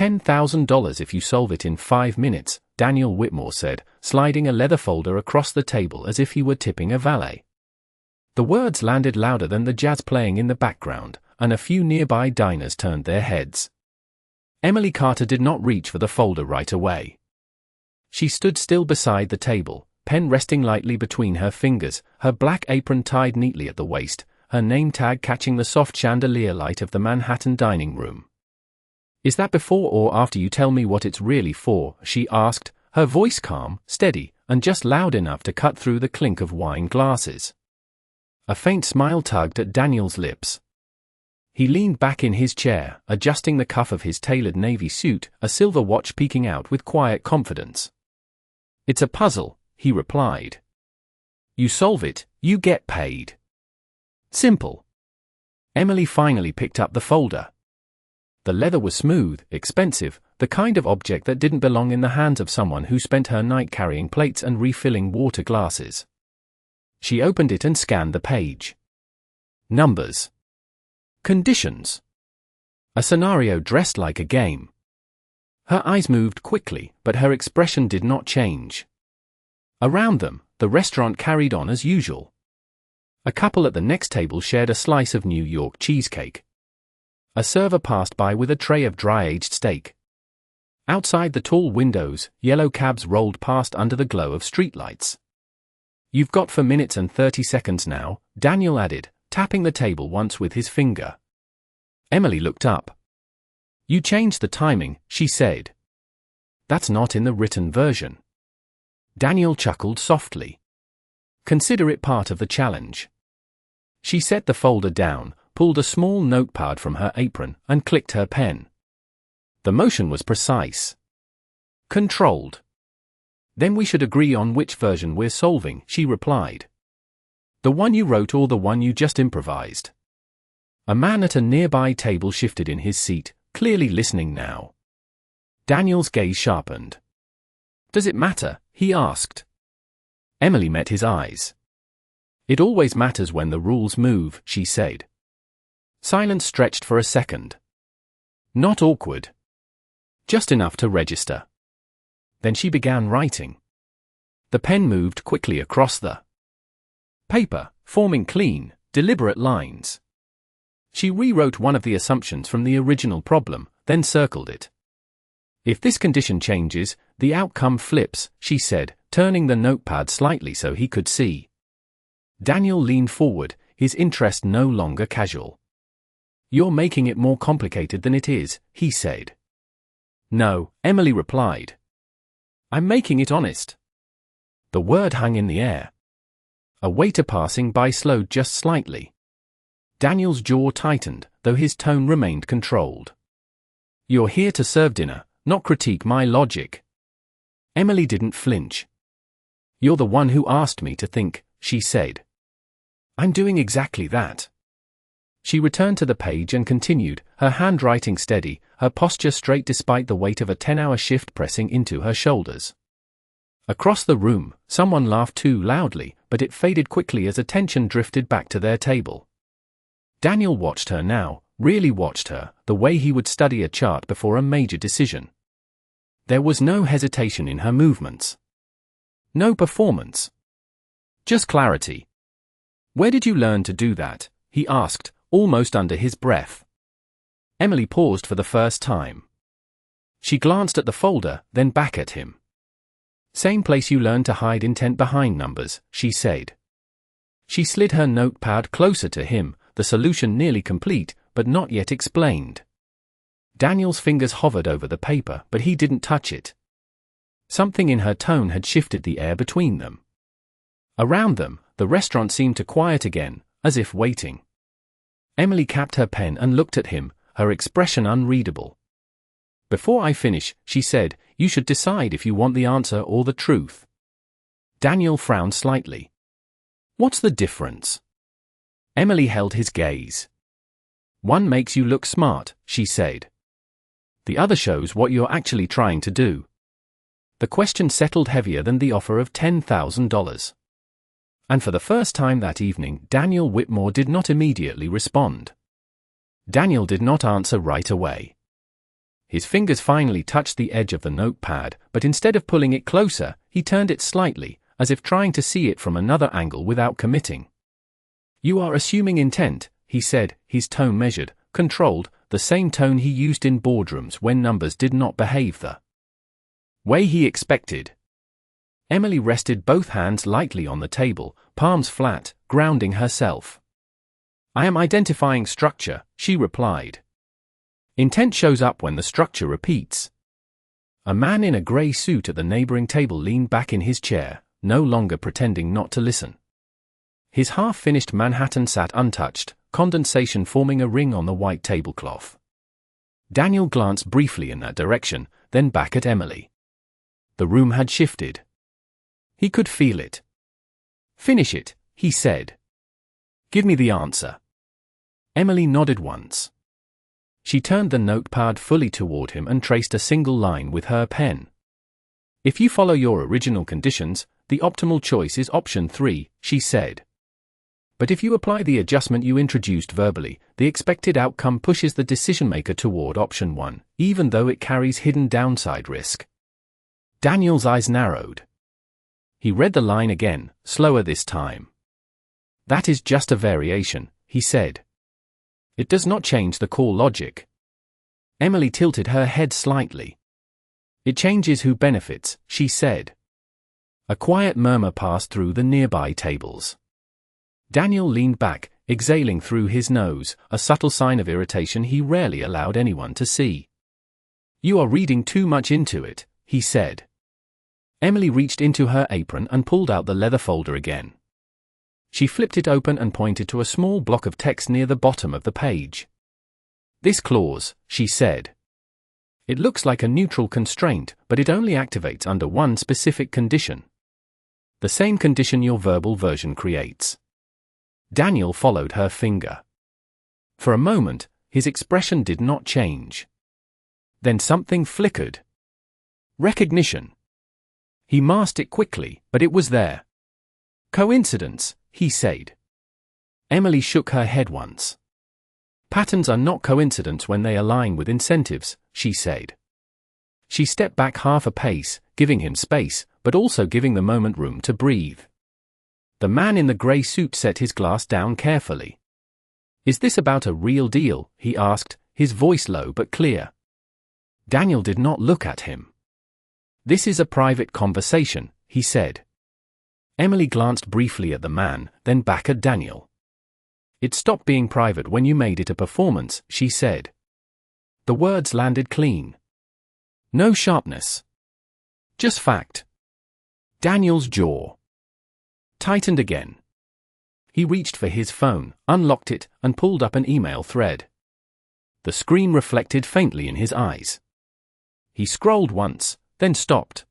$10,000 if you solve it in 5 minutes, Daniel Whitmore said, sliding a leather folder across the table as if he were tipping a valet. The words landed louder than the jazz playing in the background, and a few nearby diners turned their heads. Emily Carter did not reach for the folder right away. She stood still beside the table, pen resting lightly between her fingers, her black apron tied neatly at the waist, her name tag catching the soft chandelier light of the Manhattan dining room. "Is that before or after you tell me what it's really for?" she asked, her voice calm, steady, and just loud enough to cut through the clink of wine glasses. A faint smile tugged at Daniel's lips. He leaned back in his chair, adjusting the cuff of his tailored navy suit, a silver watch peeking out with quiet confidence. "It's a puzzle," he replied. "You solve it, you get paid. Simple." Emily finally picked up the folder. The leather was smooth, expensive, the kind of object that didn't belong in the hands of someone who spent her night carrying plates and refilling water glasses. She opened it and scanned the page. Numbers. Conditions. A scenario dressed like a game. Her eyes moved quickly, but her expression did not change. Around them, the restaurant carried on as usual. A couple at the next table shared a slice of New York cheesecake. A server passed by with a tray of dry-aged steak. Outside the tall windows, yellow cabs rolled past under the glow of streetlights. "You've got 4 minutes and 30 seconds now," Daniel added, tapping the table once with his finger. Emily looked up. "You changed the timing," she said. "That's not in the written version." Daniel chuckled softly. "Consider it part of the challenge." She set the folder down, pulled a small notepad from her apron, and clicked her pen. The motion was precise. Controlled. "Then we should agree on which version we're solving," she replied. "The one you wrote or the one you just improvised?" A man at a nearby table shifted in his seat, clearly listening now. Daniel's gaze sharpened. "Does it matter?" he asked. Emily met his eyes. "It always matters when the rules move," she said. Silence stretched for a second. Not awkward. Just enough to register. Then she began writing. The pen moved quickly across the paper, forming clean, deliberate lines. She rewrote one of the assumptions from the original problem, then circled it. "If this condition changes, the outcome flips," she said, turning the notepad slightly so he could see. Daniel leaned forward, his interest no longer casual. "You're making it more complicated than it is," he said. "No," Emily replied. "I'm making it honest." The word hung in the air. A waiter passing by slowed just slightly. Daniel's jaw tightened, though his tone remained controlled. "You're here to serve dinner, not critique my logic." Emily didn't flinch. "You're the one who asked me to think," she said. "I'm doing exactly that." She returned to the page and continued, her handwriting steady, her posture straight despite the weight of a 10-hour shift pressing into her shoulders. Across the room, someone laughed too loudly, but it faded quickly as attention drifted back to their table. Daniel watched her now, really watched her, the way he would study a chart before a major decision. There was no hesitation in her movements. No performance. Just clarity. "Where did you learn to do that?" he asked, almost under his breath. Emily paused for the first time. She glanced at the folder, then back at him. "Same place you learned to hide intent behind numbers," she said. She slid her notepad closer to him, the solution nearly complete, but not yet explained. Daniel's fingers hovered over the paper, but he didn't touch it. Something in her tone had shifted the air between them. Around them, the restaurant seemed to quiet again, as if waiting. Emily capped her pen and looked at him, her expression unreadable. "Before I finish," she said, "you should decide if you want the answer or the truth." Daniel frowned slightly. "What's the difference?" Emily held his gaze. "One makes you look smart," she said. "The other shows what you're actually trying to do." The question settled heavier than the offer of $10,000. And for the first time that evening, Daniel Whitmore did not immediately respond. Daniel did not answer right away. His fingers finally touched the edge of the notepad, but instead of pulling it closer, he turned it slightly, as if trying to see it from another angle without committing. "You are assuming intent," he said, his tone measured, controlled, the same tone he used in boardrooms when numbers did not behave the way he expected. Emily rested both hands lightly on the table, palms flat, grounding herself. "I am identifying structure," she replied. "Intent shows up when the structure repeats." A man in a grey suit at the neighboring table leaned back in his chair, no longer pretending not to listen. His half-finished Manhattan sat untouched, condensation forming a ring on the white tablecloth. Daniel glanced briefly in that direction, then back at Emily. The room had shifted. He could feel it. "Finish it," he said. "Give me the answer." Emily nodded once. She turned the notepad fully toward him and traced a single line with her pen. "If you follow your original conditions, the optimal choice is option 3, she said. But if you apply the adjustment you introduced verbally, the expected outcome pushes the decision-maker toward option 1, even though it carries hidden downside risk." Daniel's eyes narrowed. He read the line again, slower this time. "That is just a variation," he said. "It does not change the core logic." Emily tilted her head slightly. "It changes who benefits," she said. A quiet murmur passed through the nearby tables. Daniel leaned back, exhaling through his nose, a subtle sign of irritation he rarely allowed anyone to see. "You are reading too much into it," he said. Emily reached into her apron and pulled out the leather folder again. She flipped it open and pointed to a small block of text near the bottom of the page. "This clause," she said. "It looks like a neutral constraint, but it only activates under one specific condition. The same condition your verbal version creates." Daniel followed her finger. For a moment, his expression did not change. Then something flickered. Recognition. He masked it quickly, but it was there. "Coincidence," he said. Emily shook her head once. "Patterns are not coincidence when they align with incentives," she said. She stepped back half a pace, giving him space, but also giving the moment room to breathe. The man in the grey suit set his glass down carefully. "Is this about a real deal?" he asked, his voice low but clear. Daniel did not look at him. "This is a private conversation," he said. Emily glanced briefly at the man, then back at Daniel. "It stopped being private when you made it a performance," she said. The words landed clean. No sharpness. Just fact. Daniel's jaw tightened again. He reached for his phone, unlocked it, and pulled up an email thread. The screen reflected faintly in his eyes. He scrolled once, then stopped.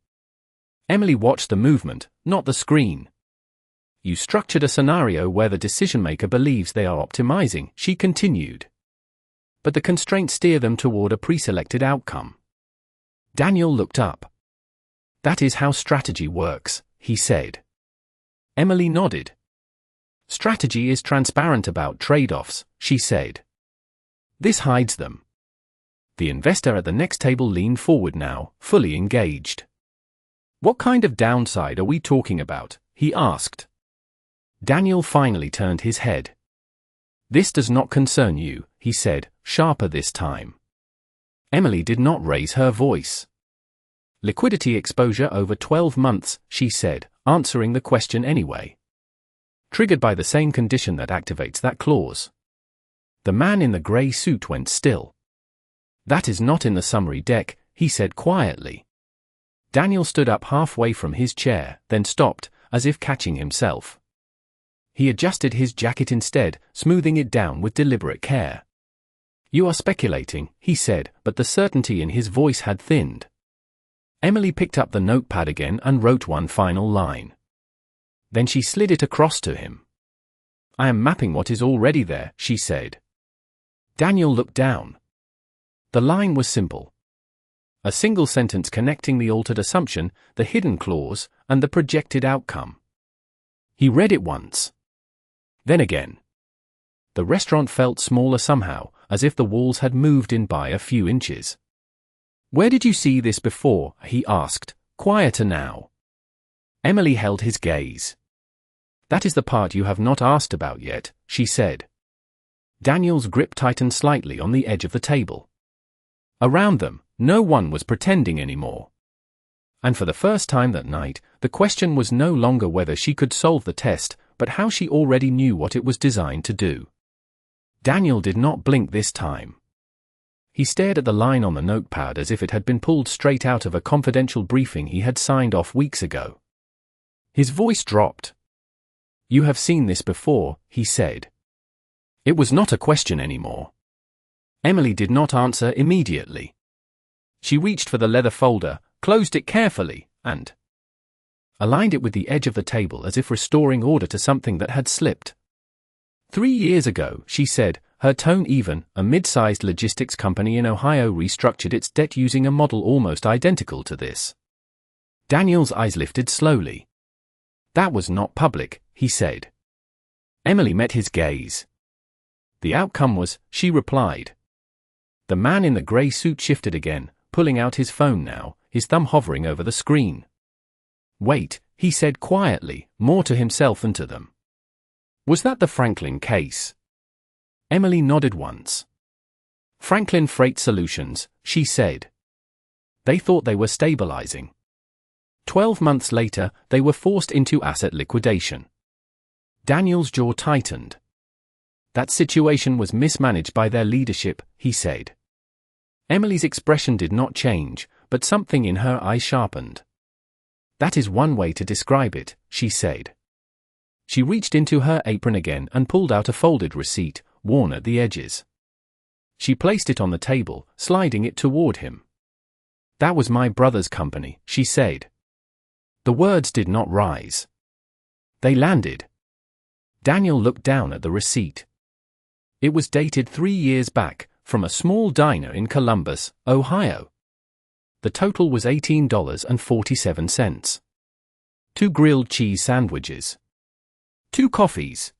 Emily watched the movement, not the screen. "You structured a scenario where the decision-maker believes they are optimizing," she continued. "But the constraints steer them toward a pre-selected outcome." Daniel looked up. "That is how strategy works," he said. Emily nodded. "Strategy is transparent about trade-offs," she said. "This hides them." The investor at the next table leaned forward now, fully engaged. "What kind of downside are we talking about?" he asked. Daniel finally turned his head. "This does not concern you," he said, sharper this time. Emily did not raise her voice. "Liquidity exposure over 12 months, she said, answering the question anyway. "Triggered by the same condition that activates that clause." The man in the grey suit went still. "That is not in the summary deck," he said quietly. Daniel stood up halfway from his chair, then stopped, as if catching himself. He adjusted his jacket instead, smoothing it down with deliberate care. "You are speculating," he said, but the certainty in his voice had thinned. Emily picked up the notepad again and wrote one final line. Then she slid it across to him. "I am mapping what is already there," she said. Daniel looked down. The line was simple. A single sentence connecting the altered assumption, the hidden clause, and the projected outcome. He read it once. Then again. The restaurant felt smaller somehow, as if the walls had moved in by a few inches. Where did you see this before? He asked, quieter now. Emily held his gaze. That is the part you have not asked about yet, she said. Daniel's grip tightened slightly on the edge of the table. Around them, no one was pretending anymore. And for the first time that night, the question was no longer whether she could solve the test, but how she already knew what it was designed to do. Daniel did not blink this time. He stared at the line on the notepad as if it had been pulled straight out of a confidential briefing he had signed off weeks ago. His voice dropped. You have seen this before, he said. It was not a question anymore. Emily did not answer immediately. She reached for the leather folder, closed it carefully, and aligned it with the edge of the table as if restoring order to something that had slipped. 3 years ago, she said, her tone even, a mid-sized logistics company in Ohio restructured its debt using a model almost identical to this. Daniel's eyes lifted slowly. That was not public, he said. Emily met his gaze. The outcome was, she replied. The man in the grey suit shifted again, pulling out his phone now, his thumb hovering over the screen. Wait, he said quietly, more to himself than to them. Was that the Franklin case? Emily nodded once. Franklin Freight Solutions, she said. They thought they were stabilizing. 12 months later, they were forced into asset liquidation. Daniel's jaw tightened. That situation was mismanaged by their leadership, he said. Emily's expression did not change, but something in her eyes sharpened. That is one way to describe it, she said. She reached into her apron again and pulled out a folded receipt, worn at the edges. She placed it on the table, sliding it toward him. That was my brother's company, she said. The words did not rise. They landed. Daniel looked down at the receipt. It was dated 3 years back, from a small diner in Columbus, Ohio. The total was $18.47. 2 grilled cheese sandwiches. 2 coffees.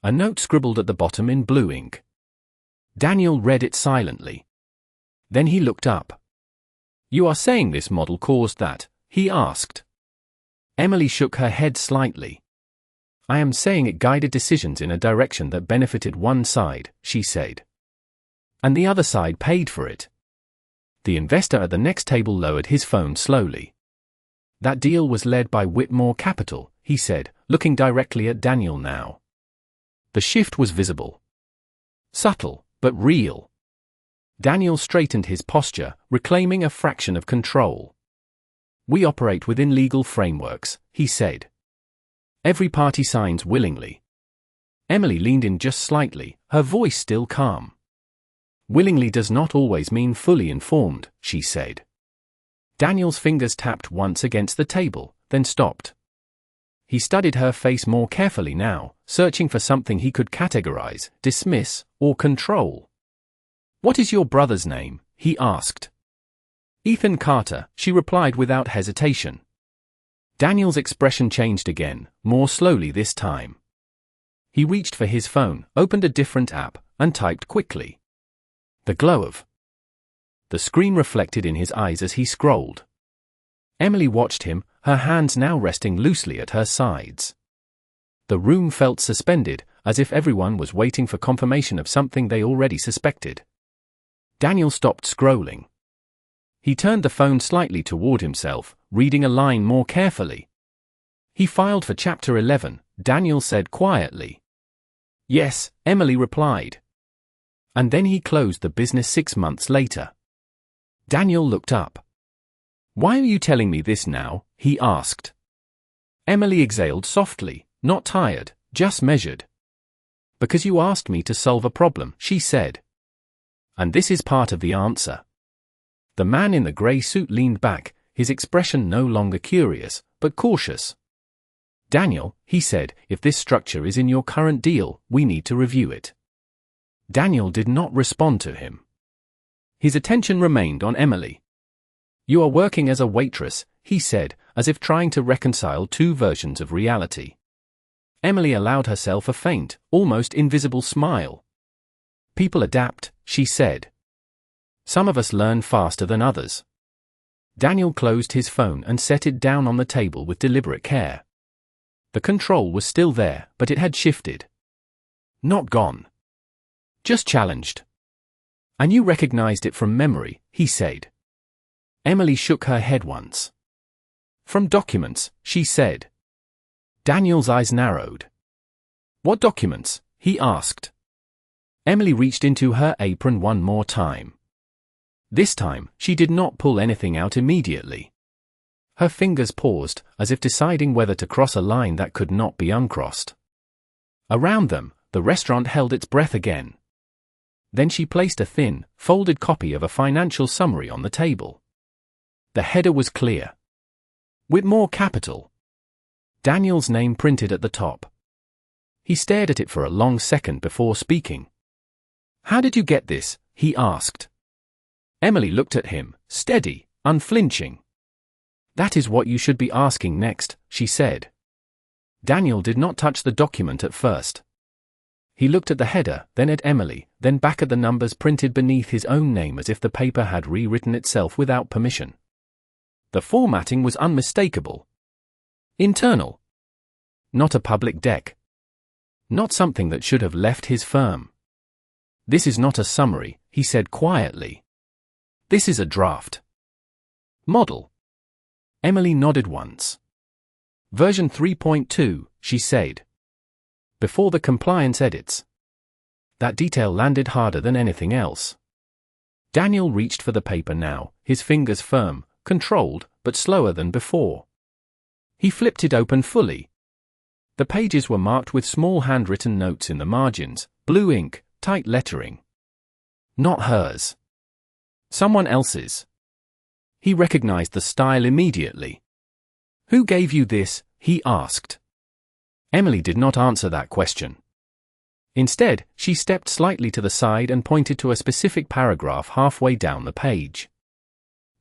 A note scribbled at the bottom in blue ink. Daniel read it silently. Then he looked up. You are saying this model caused that? He asked. Emily shook her head slightly. I am saying it guided decisions in a direction that benefited one side, she said. And the other side paid for it. The investor at the next table lowered his phone slowly. That deal was led by Whitmore Capital, he said, looking directly at Daniel now. The shift was visible. Subtle, but real. Daniel straightened his posture, reclaiming a fraction of control. We operate within legal frameworks, he said. Every party signs willingly. Emily leaned in just slightly, her voice still calm. Willingly does not always mean fully informed, she said. Daniel's fingers tapped once against the table, then stopped. He studied her face more carefully now, searching for something he could categorize, dismiss, or control. What is your brother's name? He asked. Ethan Carter, she replied without hesitation. Daniel's expression changed again, more slowly this time. He reached for his phone, opened a different app, and typed quickly. The glow of the screen reflected in his eyes as he scrolled. Emily watched him, her hands now resting loosely at her sides. The room felt suspended, as if everyone was waiting for confirmation of something they already suspected. Daniel stopped scrolling. He turned the phone slightly toward himself, reading a line more carefully. He filed for Chapter 11, Daniel said quietly. Yes, Emily replied. And then he closed the business 6 months later. Daniel looked up. Why are you telling me this now? He asked. Emily exhaled softly, not tired, just measured. Because you asked me to solve a problem, she said. And this is part of the answer. The man in the grey suit leaned back, his expression no longer curious, but cautious. Daniel, he said, if this structure is in your current deal, we need to review it. Daniel did not respond to him. His attention remained on Emily. You are working as a waitress, he said, as if trying to reconcile 2 versions of reality. Emily allowed herself a faint, almost invisible smile. People adapt, she said. Some of us learn faster than others. Daniel closed his phone and set it down on the table with deliberate care. The control was still there, but it had shifted. Not gone. Just challenged. And you recognized it from memory, he said. Emily shook her head once. From documents, she said. Daniel's eyes narrowed. What documents? He asked. Emily reached into her apron one more time. This time, she did not pull anything out immediately. Her fingers paused, as if deciding whether to cross a line that could not be uncrossed. Around them, the restaurant held its breath again. Then she placed a thin, folded copy of a financial summary on the table. The header was clear. Whitmore Capital. Daniel's name printed at the top. He stared at it for a long second before speaking. How did you get this? He asked. Emily looked at him, steady, unflinching. That is what you should be asking next, she said. Daniel did not touch the document at first. He looked at the header, then at Emily, then back at the numbers printed beneath his own name as if the paper had rewritten itself without permission. The formatting was unmistakable. Internal. Not a public deck. Not something that should have left his firm. This is not a summary, he said quietly. This is a draft. Model. Emily nodded once. Version 3.2, she said. Before the compliance edits. That detail landed harder than anything else. Daniel reached for the paper now, his fingers firm, controlled, but slower than before. He flipped it open fully. The pages were marked with small handwritten notes in the margins, blue ink, tight lettering. Not hers. Someone else's. He recognized the style immediately. Who gave you this? He asked. Emily did not answer that question. Instead, she stepped slightly to the side and pointed to a specific paragraph halfway down the page.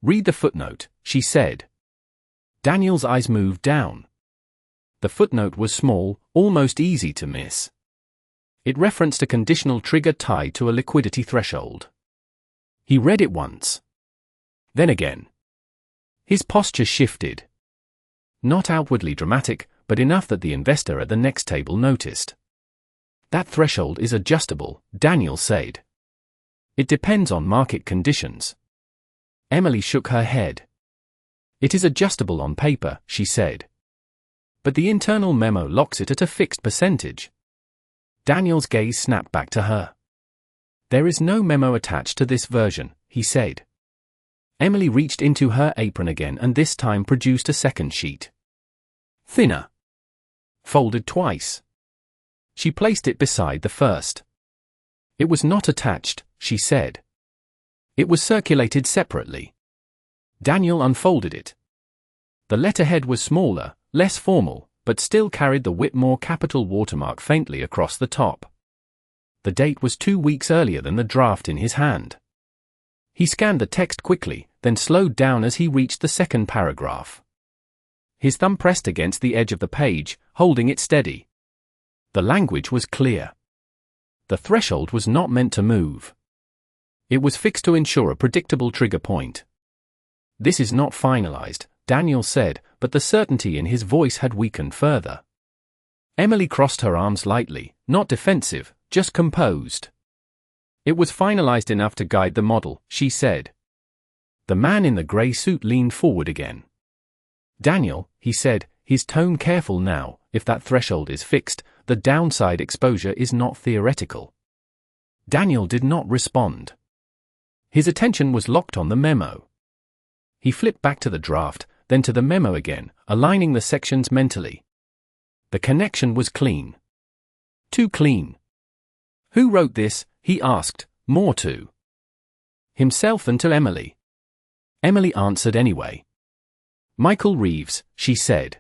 Read the footnote, she said. Daniel's eyes moved down. The footnote was small, almost easy to miss. It referenced a conditional trigger tied to a liquidity threshold. He read it once. Then again. His posture shifted. Not outwardly dramatic, but enough that the investor at the next table noticed. That threshold is adjustable, Daniel said. It depends on market conditions. Emily shook her head. It is adjustable on paper, she said. But the internal memo locks it at a fixed percentage. Daniel's gaze snapped back to her. There is no memo attached to this version, he said. Emily reached into her apron again and this time produced a second sheet. Thinner. Folded twice. She placed it beside the first. It was not attached, she said. It was circulated separately. Daniel unfolded it. The letterhead was smaller, less formal, but still carried the Whitmore Capital watermark faintly across the top. The date was 2 weeks earlier than the draft in his hand. He scanned the text quickly, then slowed down as he reached the second paragraph. His thumb pressed against the edge of the page, holding it steady. The language was clear. The threshold was not meant to move. It was fixed to ensure a predictable trigger point. This is not finalized, Daniel said, but the certainty in his voice had weakened further. Emily crossed her arms lightly, not defensive, just composed. It was finalized enough to guide the model, she said. The man in the grey suit leaned forward again. Daniel, he said, his tone careful now, if that threshold is fixed, the downside exposure is not theoretical. Daniel did not respond. His attention was locked on the memo. He flipped back to the draft, then to the memo again, aligning the sections mentally. The connection was clean. Too clean. Who wrote this? He asked, more to himself than to Emily. Emily answered anyway. Michael Reeves, she said.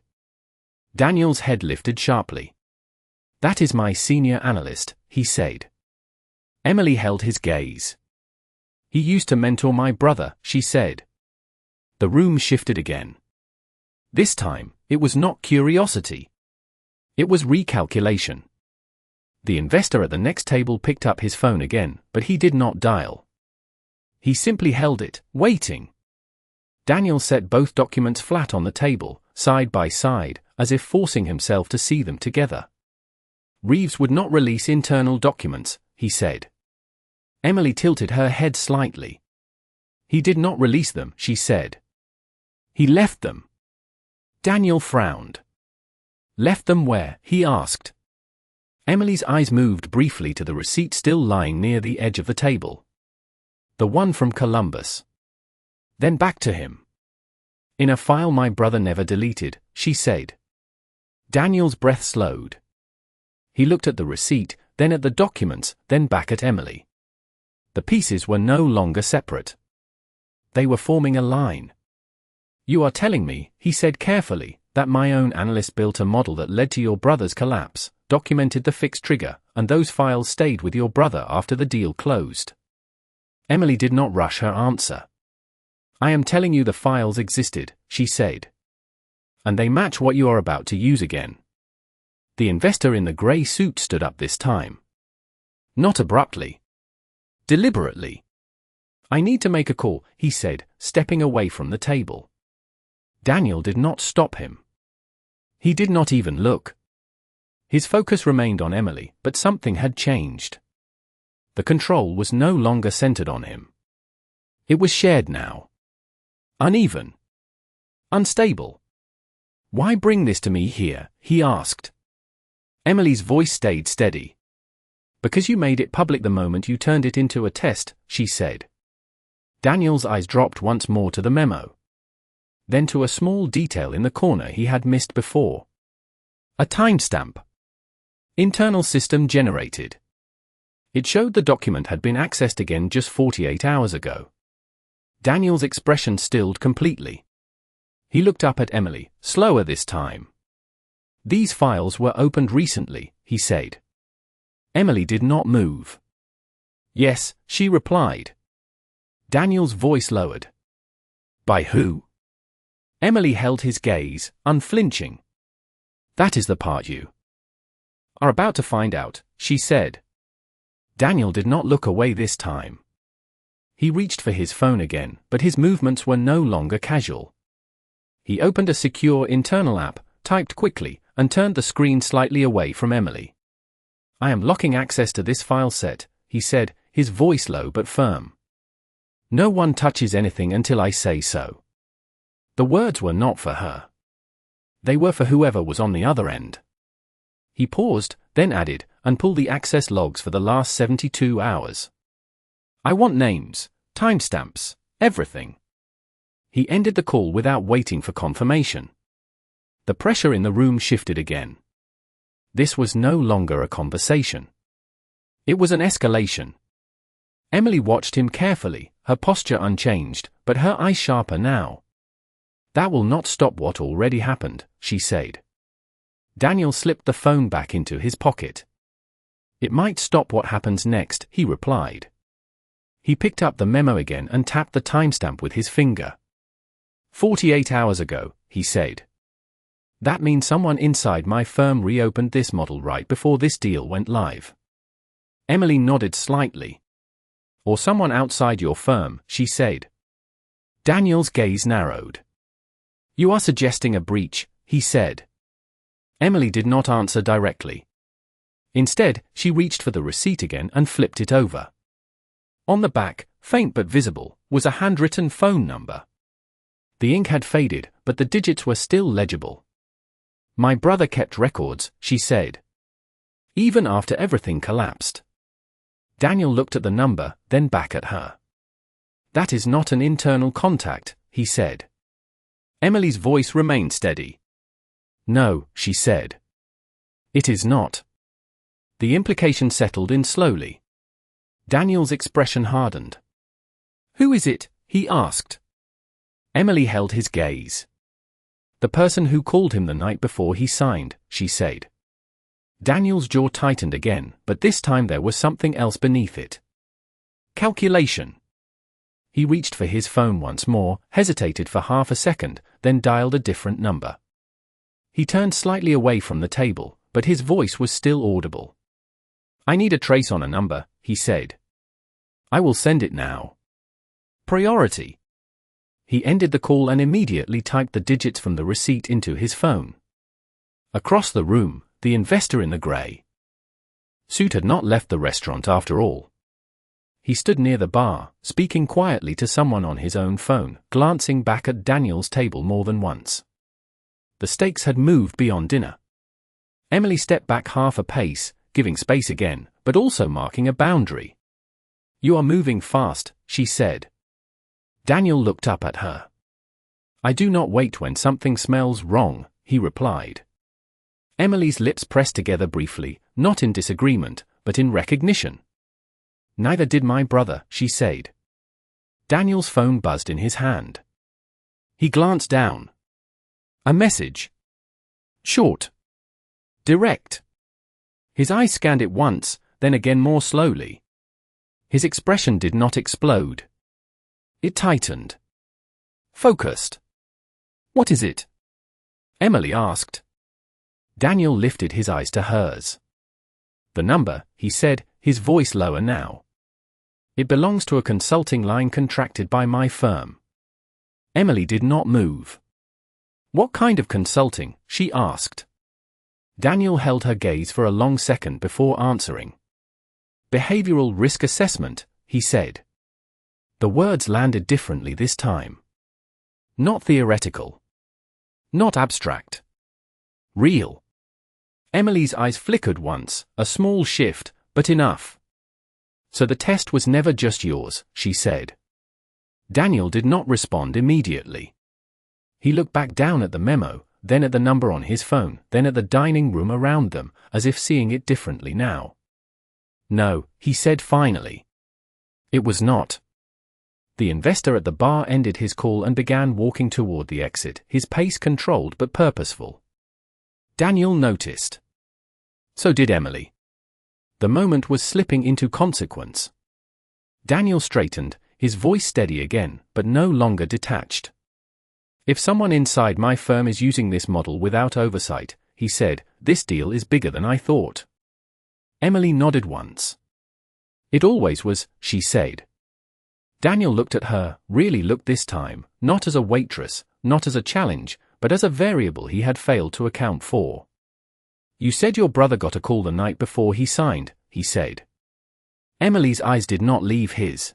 Daniel's head lifted sharply. That is my senior analyst, he said. Emily held his gaze. He used to mentor my brother, she said. The room shifted again. This time, it was not curiosity. It was recalculation. The investor at the next table picked up his phone again, but he did not dial. He simply held it, waiting. Daniel set both documents flat on the table, side by side, as if forcing himself to see them together. Reeves would not release internal documents, he said. Emily tilted her head slightly. He did not release them, she said. He left them. Daniel frowned. Left them where? He asked. Emily's eyes moved briefly to the receipt still lying near the edge of the table. The one from Columbus. Then back to him. In a file my brother never deleted, she said. Daniel's breath slowed. He looked at the receipt, then at the documents, then back at Emily. The pieces were no longer separate. They were forming a line. You are telling me, he said carefully, that my own analyst built a model that led to your brother's collapse, documented the fixed trigger, and those files stayed with your brother after the deal closed. Emily did not rush her answer. I am telling you the files existed, she said. And they match what you are about to use again. The investor in the grey suit stood up this time. Not abruptly. Deliberately. I need to make a call, he said, stepping away from the table. Daniel did not stop him. He did not even look. His focus remained on Emily, but something had changed. The control was no longer centered on him. It was shared now. Uneven. Unstable. Why bring this to me here? He asked. Emily's voice stayed steady. Because you made it public the moment you turned it into a test, she said. Daniel's eyes dropped once more to the memo. Then to a small detail in the corner he had missed before. A timestamp. Internal system generated. It showed the document had been accessed again just 48 hours ago. Daniel's expression stilled completely. He looked up at Emily, slower this time. These files were opened recently, he said. Emily did not move. Yes, she replied. Daniel's voice lowered. By who? Emily held his gaze, unflinching. That is the part you are about to find out, she said. Daniel did not look away this time. He reached for his phone again, but his movements were no longer casual. He opened a secure internal app, typed quickly, and turned the screen slightly away from Emily. I am locking access to this file set, he said, his voice low but firm. No one touches anything until I say so. The words were not for her. They were for whoever was on the other end. He paused, then added, and pull the access logs for the last 72 hours. I want names, timestamps, everything. He ended the call without waiting for confirmation. The pressure in the room shifted again. This was no longer a conversation. It was an escalation. Emily watched him carefully, her posture unchanged, but her eyes sharper now. That will not stop what already happened, she said. Daniel slipped the phone back into his pocket. It might stop what happens next, he replied. He picked up the memo again and tapped the timestamp with his finger. 48 hours ago, he said. That means someone inside my firm reopened this model right before this deal went live. Emily nodded slightly. Or someone outside your firm, she said. Daniel's gaze narrowed. You are suggesting a breach, he said. Emily did not answer directly. Instead, she reached for the receipt again and flipped it over. On the back, faint but visible, was a handwritten phone number. The ink had faded, but the digits were still legible. My brother kept records, she said. Even after everything collapsed. Daniel looked at the number, then back at her. That is not an internal contact, he said. Emily's voice remained steady. No, she said. It is not. The implication settled in slowly. Daniel's expression hardened. Who is it? He asked. Emily held his gaze. The person who called him the night before he signed, she said. Daniel's jaw tightened again, but this time there was something else beneath it. Calculation. He reached for his phone once more, hesitated for half a second, then dialed a different number. He turned slightly away from the table, but his voice was still audible. I need a trace on a number, he said. I will send it now. Priority. He ended the call and immediately typed the digits from the receipt into his phone. Across the room, the investor in the grey suit had not left the restaurant after all. He stood near the bar, speaking quietly to someone on his own phone, glancing back at Daniel's table more than once. The stakes had moved beyond dinner. Emily stepped back half a pace, giving space again, but also marking a boundary. "You are moving fast," she said. Daniel looked up at her. "I do not wait when something smells wrong," he replied. Emily's lips pressed together briefly, not in disagreement, but in recognition. "Neither did my brother," she said. Daniel's phone buzzed in his hand. He glanced down. A message. Short. Direct. His eyes scanned it once, then again more slowly. His expression did not explode. It tightened. Focused. "What is it?" Emily asked. Daniel lifted his eyes to hers. "The number," he said, his voice lower now. "It belongs to a consulting line contracted by my firm." Emily did not move. "What kind of consulting?" she asked. Daniel held her gaze for a long second before answering. "Behavioral risk assessment," he said. The words landed differently this time. Not theoretical. Not abstract. Real. Emily's eyes flickered once, a small shift, but enough. "So the test was never just yours," she said. Daniel did not respond immediately. He looked back down at the memo, then at the number on his phone, then at the dining room around them, as if seeing it differently now. "No," he said finally. "It was not." The investor at the bar ended his call and began walking toward the exit, his pace controlled but purposeful. Daniel noticed. So did Emily. The moment was slipping into consequence. Daniel straightened, his voice steady again, but no longer detached. "If someone inside my firm is using this model without oversight," he said, "this deal is bigger than I thought." Emily nodded once. "It always was," she said. Daniel looked at her, really looked this time, not as a waitress, not as a challenge, but as a variable he had failed to account for. "You said your brother got a call the night before he signed," he said. Emily's eyes did not leave his.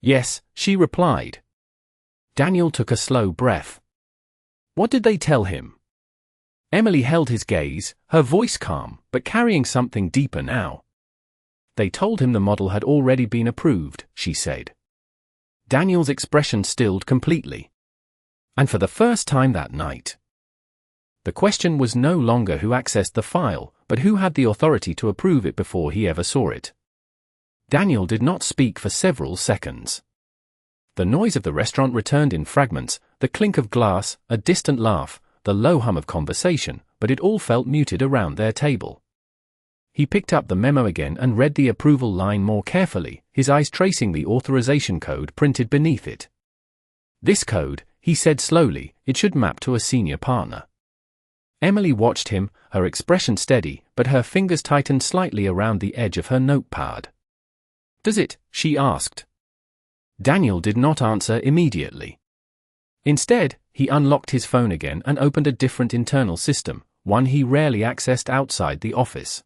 "Yes," she replied. Daniel took a slow breath. "What did they tell him?" Emily held his gaze, her voice calm, but carrying something deeper now. "They told him the model had already been approved," she said. Daniel's expression stilled completely. And for the first time that night, the question was no longer who accessed the file, but who had the authority to approve it before he ever saw it. Daniel did not speak for several seconds. The noise of the restaurant returned in fragments, the clink of glass, a distant laugh, the low hum of conversation, but it all felt muted around their table. He picked up the memo again and read the approval line more carefully, his eyes tracing the authorization code printed beneath it. "This code," he said slowly, "it should map to a senior partner." Emily watched him, her expression steady, but her fingers tightened slightly around the edge of her notepad. "Does it?" she asked. Daniel did not answer immediately. Instead, he unlocked his phone again and opened a different internal system, one he rarely accessed outside the office.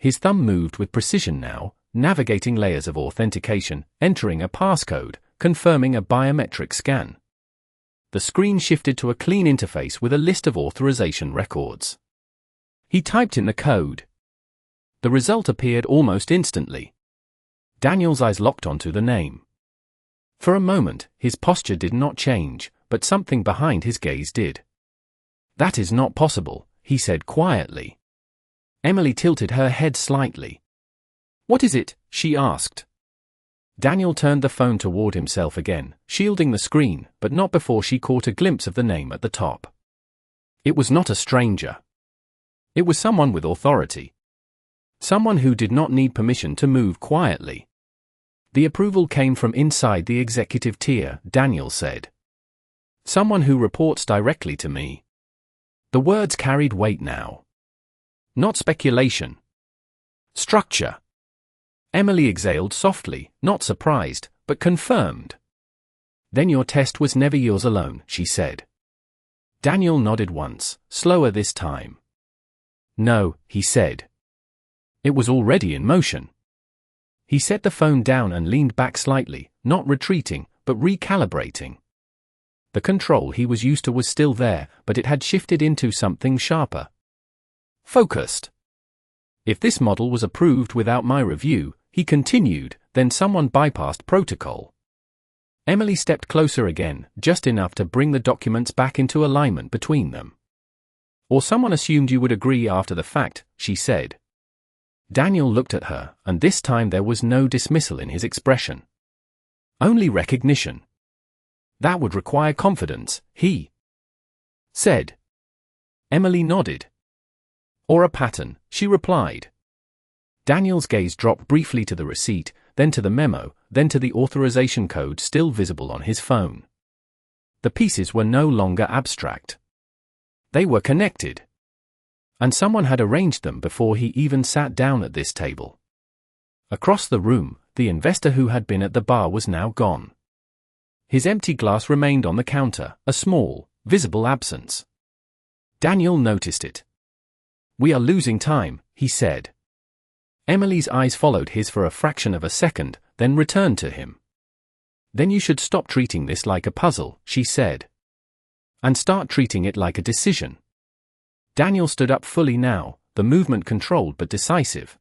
His thumb moved with precision now, navigating layers of authentication, entering a passcode, confirming a biometric scan. The screen shifted to a clean interface with a list of authorization records. He typed in the code. The result appeared almost instantly. Daniel's eyes locked onto the name. For a moment, his posture did not change, but something behind his gaze did. "That is not possible," he said quietly. Emily tilted her head slightly. "What is it?" she asked. Daniel turned the phone toward himself again, shielding the screen, but not before she caught a glimpse of the name at the top. It was not a stranger. It was someone with authority. Someone who did not need permission to move quietly. "The approval came from inside the executive tier," Daniel said. "Someone who reports directly to me." The words carried weight now. Not speculation. Structure. Emily exhaled softly, not surprised, but confirmed. Then your test was never yours alone, she said. Daniel nodded once, slower this time. No, he said. It was already in motion. He set the phone down and leaned back slightly, not retreating, but recalibrating. The control he was used to was still there, but it had shifted into something sharper. Focused. If this model was approved without my review, he continued, then someone bypassed protocol. Emily stepped closer again, just enough to bring the documents back into alignment between them. Or someone assumed you would agree after the fact, she said. Daniel looked at her, and this time there was no dismissal in his expression. Only recognition. That would require confidence, he said. Emily nodded. Or a pattern, she replied. Daniel's gaze dropped briefly to the receipt, then to the memo, then to the authorization code still visible on his phone. The pieces were no longer abstract. They were connected. And someone had arranged them before he even sat down at this table. Across the room, the investor who had been at the bar was now gone. His empty glass remained on the counter, a small, visible absence. Daniel noticed it. We are losing time, he said. Emily's eyes followed his for a fraction of a second, then returned to him. Then you should stop treating this like a puzzle, she said. And start treating it like a decision. Daniel stood up fully now, the movement controlled but decisive.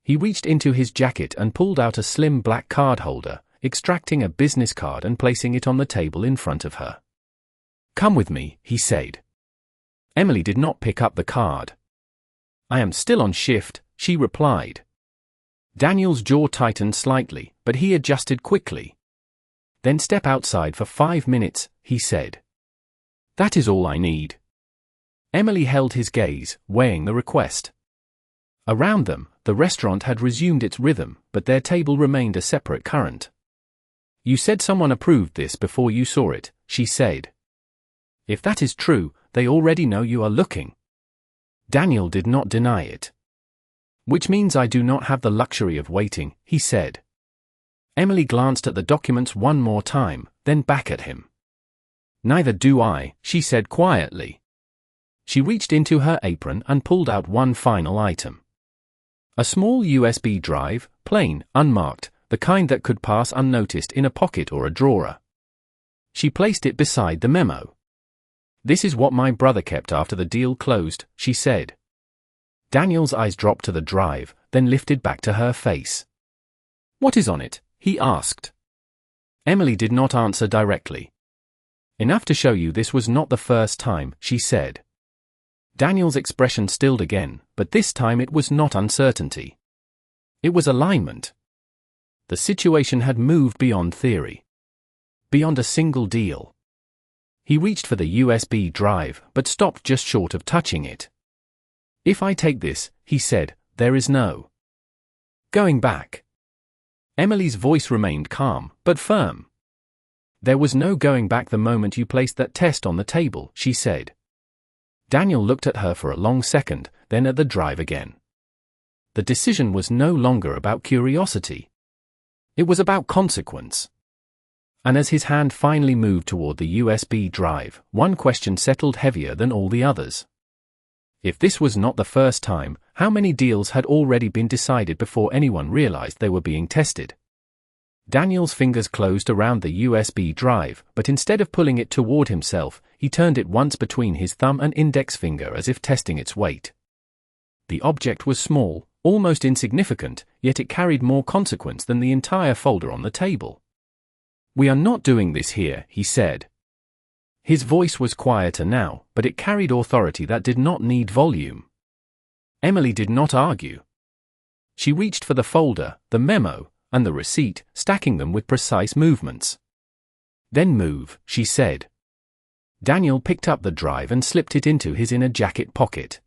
He reached into his jacket and pulled out a slim black card holder, extracting a business card and placing it on the table in front of her. Come with me, he said. Emily did not pick up the card. I am still on shift, she replied. Daniel's jaw tightened slightly, but he adjusted quickly. Then step outside for 5 minutes, he said. That is all I need. Emily held his gaze, weighing the request. Around them, the restaurant had resumed its rhythm, but their table remained a separate current. You said someone approved this before you saw it, she said. If that is true, they already know you are looking. Daniel did not deny it. Which means I do not have the luxury of waiting, he said. Emily glanced at the documents one more time, then back at him. Neither do I, she said quietly. She reached into her apron and pulled out one final item. A small USB drive, plain, unmarked, the kind that could pass unnoticed in a pocket or a drawer. She placed it beside the memo. This is what my brother kept after the deal closed, she said. Daniel's eyes dropped to the drive, then lifted back to her face. What is on it? He asked. Emily did not answer directly. Enough to show you this was not the first time, she said. Daniel's expression stilled again, but this time it was not uncertainty. It was alignment. The situation had moved beyond theory. Beyond a single deal. He reached for the USB drive, but stopped just short of touching it. If I take this, he said, there is no going back. Emily's voice remained calm, but firm. There was no going back the moment you placed that test on the table, she said. Daniel looked at her for a long second, then at the drive again. The decision was no longer about curiosity. It was about consequence. And as his hand finally moved toward the USB drive, one question settled heavier than all the others. If this was not the first time, how many deals had already been decided before anyone realized they were being tested? Daniel's fingers closed around the USB drive, but instead of pulling it toward himself, he turned it once between his thumb and index finger as if testing its weight. The object was small, almost insignificant, yet it carried more consequence than the entire folder on the table. We are not doing this here, he said. His voice was quieter now, but it carried authority that did not need volume. Emily did not argue. She reached for the folder, the memo, and the receipt, stacking them with precise movements. Then move, she said. Daniel picked up the drive and slipped it into his inner jacket pocket.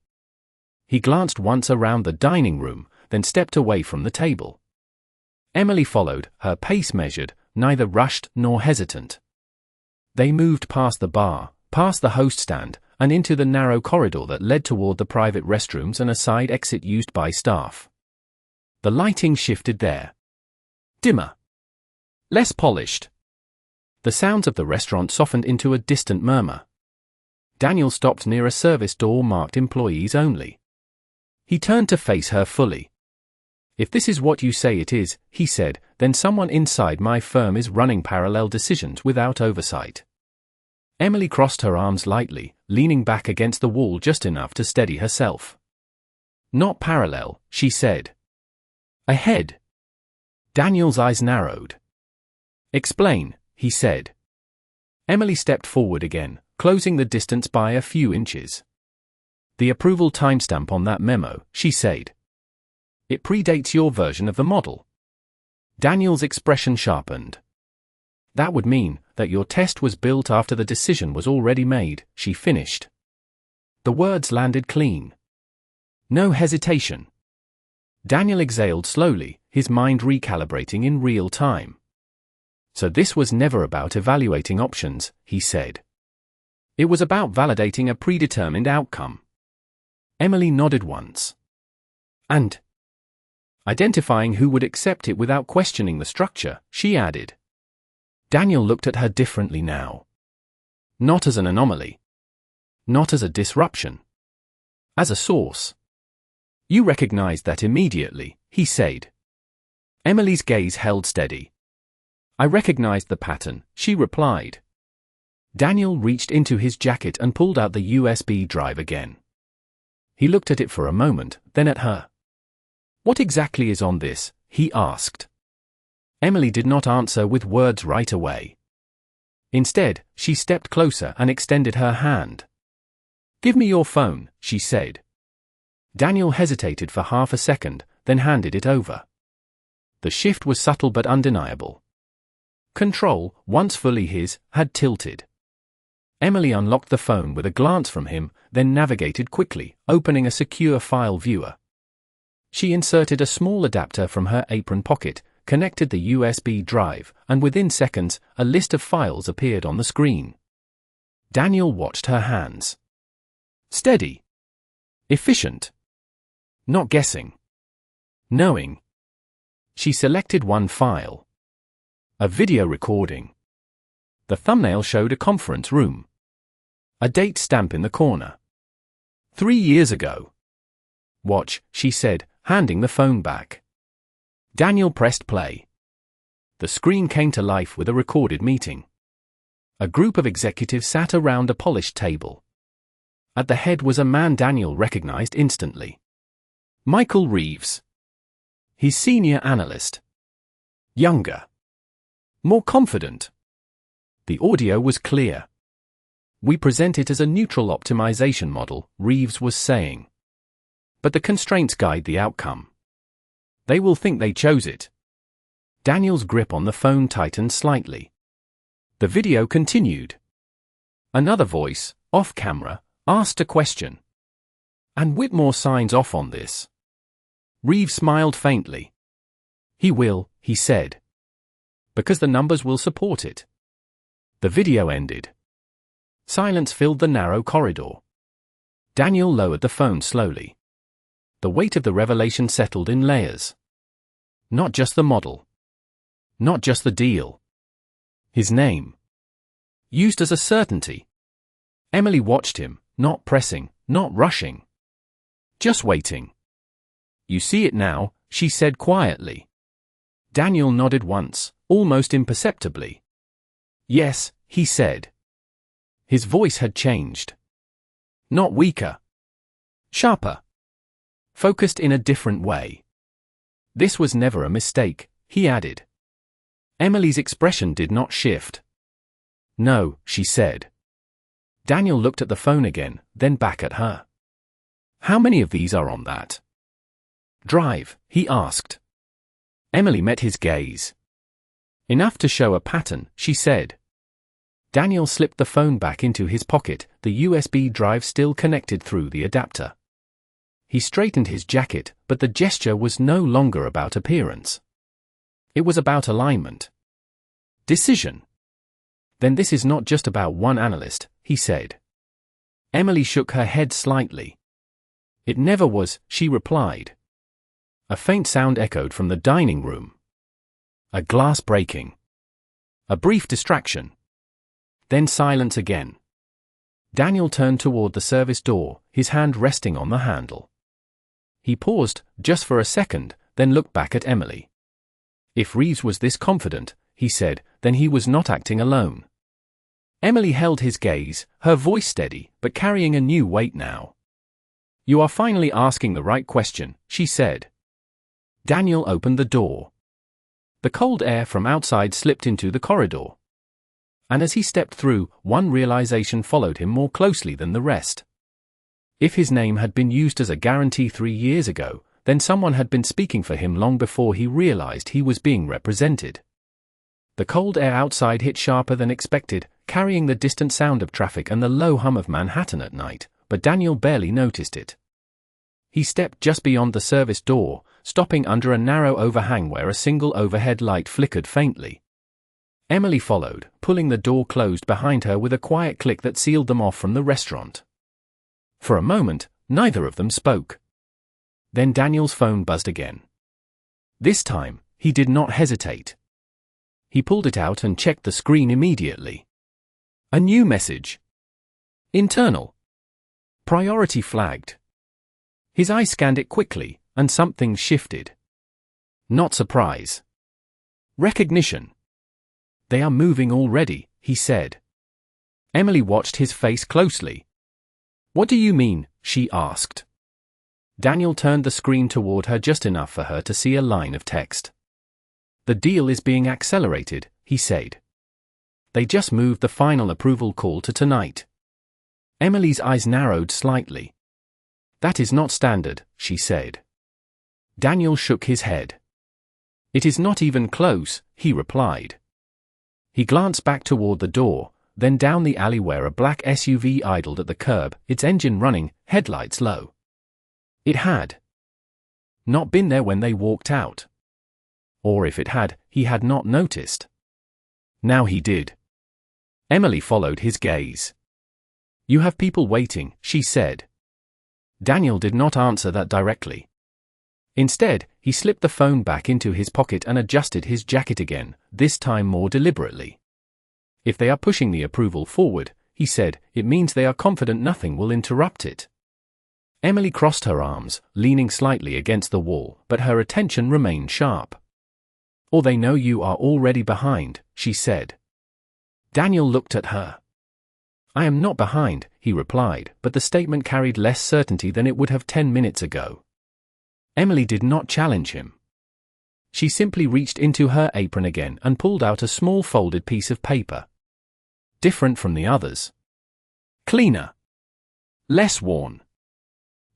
He glanced once around the dining room, then stepped away from the table. Emily followed, her pace measured, neither rushed nor hesitant. They moved past the bar, past the host stand, and into the narrow corridor that led toward the private restrooms and a side exit used by staff. The lighting shifted there. Dimmer. Less polished. The sounds of the restaurant softened into a distant murmur. Daniel stopped near a service door marked employees only. He turned to face her fully. If this is what you say it is, he said, then someone inside my firm is running parallel decisions without oversight. Emily crossed her arms lightly, leaning back against the wall just enough to steady herself. Not parallel, she said. Ahead. Daniel's eyes narrowed. Explain, he said. Emily stepped forward again, closing the distance by a few inches. The approval timestamp on that memo, she said. It predates your version of the model. Daniel's expression sharpened. That would mean that your test was built after the decision was already made, she finished. The words landed clean. No hesitation. Daniel exhaled slowly, his mind recalibrating in real time. So this was never about evaluating options, he said. It was about validating a predetermined outcome. Emily nodded once. And identifying who would accept it without questioning the structure, she added. Daniel looked at her differently now. Not as an anomaly. Not as a disruption. As a source. You recognized that immediately, he said. Emily's gaze held steady. I recognized the pattern, she replied. Daniel reached into his jacket and pulled out the USB drive again. He looked at it for a moment, then at her. What exactly is on this? He asked. Emily did not answer with words right away. Instead, she stepped closer and extended her hand. Give me your phone, she said. Daniel hesitated for half a second, then handed it over. The shift was subtle but undeniable. Control, once fully his, had tilted. Emily unlocked the phone with a glance from him, then navigated quickly, opening a secure file viewer. She inserted a small adapter from her apron pocket, connected the USB drive, and within seconds, a list of files appeared on the screen. Daniel watched her hands. Steady. Efficient. Not guessing. Knowing. She selected one file. A video recording. The thumbnail showed a conference room. A date stamp in the corner. 3 years ago. Watch, she said, handing the phone back. Daniel pressed play. The screen came to life with a recorded meeting. A group of executives sat around a polished table. At the head was a man Daniel recognized instantly. Michael Reeves. His senior analyst. Younger. More confident. The audio was clear. We present it as a neutral optimization model, Reeves was saying. But the constraints guide the outcome. They will think they chose it. Daniel's grip on the phone tightened slightly. The video continued. Another voice, off camera, asked a question. And Whitmore signs off on this. Reeves smiled faintly. He will, he said. Because the numbers will support it. The video ended. Silence filled the narrow corridor. Daniel lowered the phone slowly. The weight of the revelation settled in layers. Not just the model. Not just the deal. His name. Used as a certainty. Emily watched him, not pressing, not rushing. Just waiting. You see it now, she said quietly. Daniel nodded once, almost imperceptibly. Yes, he said. His voice had changed. Not weaker. Sharper. Focused in a different way. This was never a mistake, he added. Emily's expression did not shift. No, she said. Daniel looked at the phone again, then back at her. How many of these are on that drive? He asked. Emily met his gaze. Enough to show a pattern, she said. Daniel slipped the phone back into his pocket, the USB drive still connected through the adapter. He straightened his jacket, but the gesture was no longer about appearance. It was about alignment. Decision. Then this is not just about one analyst, he said. Emily shook her head slightly. It never was, she replied. A faint sound echoed from the dining room. A glass breaking. A brief distraction. Then silence again. Daniel turned toward the service door, his hand resting on the handle. He paused, just for a second, then looked back at Emily. If Reeves was this confident, he said, then he was not acting alone. Emily held his gaze, her voice steady, but carrying a new weight now. "You are finally asking the right question," she said. Daniel opened the door. The cold air from outside slipped into the corridor. And as he stepped through, one realization followed him more closely than the rest. If his name had been used as a guarantee 3 years ago, then someone had been speaking for him long before he realized he was being represented. The cold air outside hit sharper than expected, carrying the distant sound of traffic and the low hum of Manhattan at night, but Daniel barely noticed it. He stepped just beyond the service door, stopping under a narrow overhang where a single overhead light flickered faintly. Emily followed, pulling the door closed behind her with a quiet click that sealed them off from the restaurant. For a moment, neither of them spoke. Then Daniel's phone buzzed again. This time, he did not hesitate. He pulled it out and checked the screen immediately. A new message. Internal. Priority flagged. His eye scanned it quickly, and something shifted. Not surprise. Recognition. "They are moving already," he said. Emily watched his face closely. "What do you mean?" she asked. Daniel turned the screen toward her just enough for her to see a line of text. "The deal is being accelerated," he said. "They just moved the final approval call to tonight." Emily's eyes narrowed slightly. "That is not standard," she said. Daniel shook his head. "It is not even close," he replied. He glanced back toward the door, then down the alley where a black SUV idled at the curb, its engine running, headlights low. It had not been there when they walked out. Or if it had, he had not noticed. Now he did. Emily followed his gaze. "You have people waiting," she said. Daniel did not answer that directly. Instead, he slipped the phone back into his pocket and adjusted his jacket again, this time more deliberately. "If they are pushing the approval forward," he said, "it means they are confident nothing will interrupt it." Emily crossed her arms, leaning slightly against the wall, but her attention remained sharp. "Or they know you are already behind," she said. Daniel looked at her. "I am not behind," he replied, but the statement carried less certainty than it would have 10 minutes ago. Emily did not challenge him. She simply reached into her apron again and pulled out a small folded piece of paper. Different from the others. Cleaner. Less worn.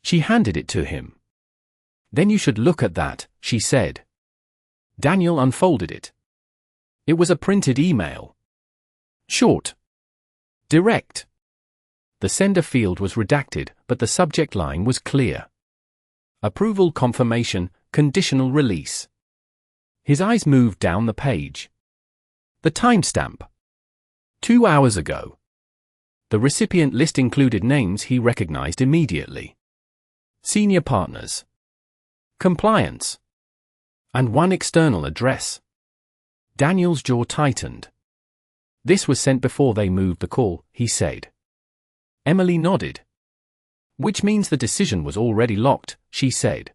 She handed it to him. "Then you should look at that," she said. Daniel unfolded it. It was a printed email. Short. Direct. The sender field was redacted, but the subject line was clear. Approval confirmation, conditional release. His eyes moved down the page. The timestamp. 2 hours ago. The recipient list included names he recognized immediately. Senior partners. Compliance. And one external address. Daniel's jaw tightened. "This was sent before they moved the call," he said. Emily nodded. "Which means the decision was already locked," she said.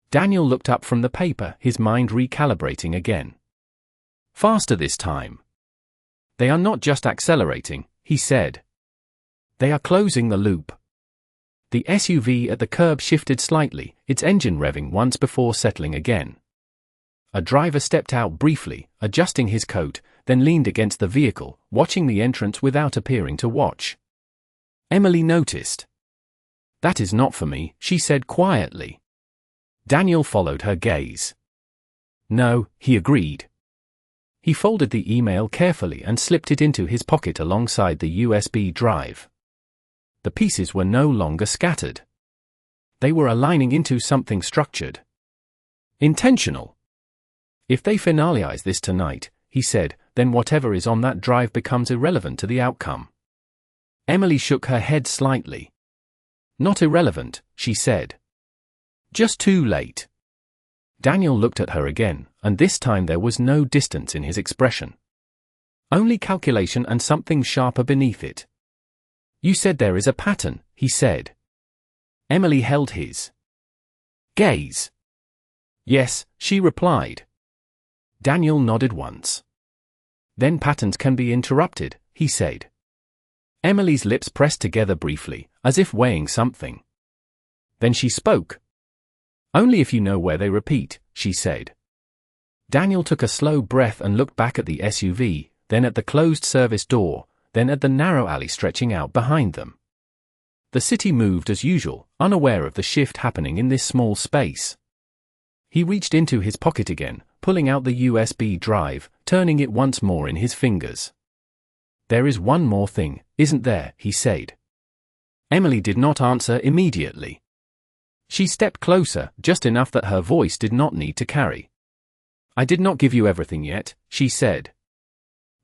Daniel looked up from the paper, his mind recalibrating again. "Faster this time." "They are not just accelerating," he said. "They are closing the loop." The SUV at the curb shifted slightly, its engine revving once before settling again. A driver stepped out briefly, adjusting his coat, then leaned against the vehicle, watching the entrance without appearing to watch. Emily noticed. "That is not for me," she said quietly. Daniel followed her gaze. "No," he agreed. He folded the email carefully and slipped it into his pocket alongside the USB drive. The pieces were no longer scattered. They were aligning into something structured. Intentional. "If they finalize this tonight," he said, "then whatever is on that drive becomes irrelevant to the outcome." Emily shook her head slightly. "Not irrelevant," she said. "Just too late." Daniel looked at her again, and this time there was no distance in his expression. Only calculation and something sharper beneath it. You said there is a pattern, he said. Emily held his gaze. Yes, she replied. Daniel nodded once. Then patterns can be interrupted, he said. Emily's lips pressed together briefly, as if weighing something. Then she spoke. Only if you know where they repeat, she said. Daniel took a slow breath and looked back at the SUV, then at the closed service door, then at the narrow alley stretching out behind them. The city moved as usual, unaware of the shift happening in this small space. He reached into his pocket again, pulling out the USB drive, turning it once more in his fingers. There is one more thing, isn't there, he said. Emily did not answer immediately. She stepped closer, just enough that her voice did not need to carry. I did not give you everything yet, she said.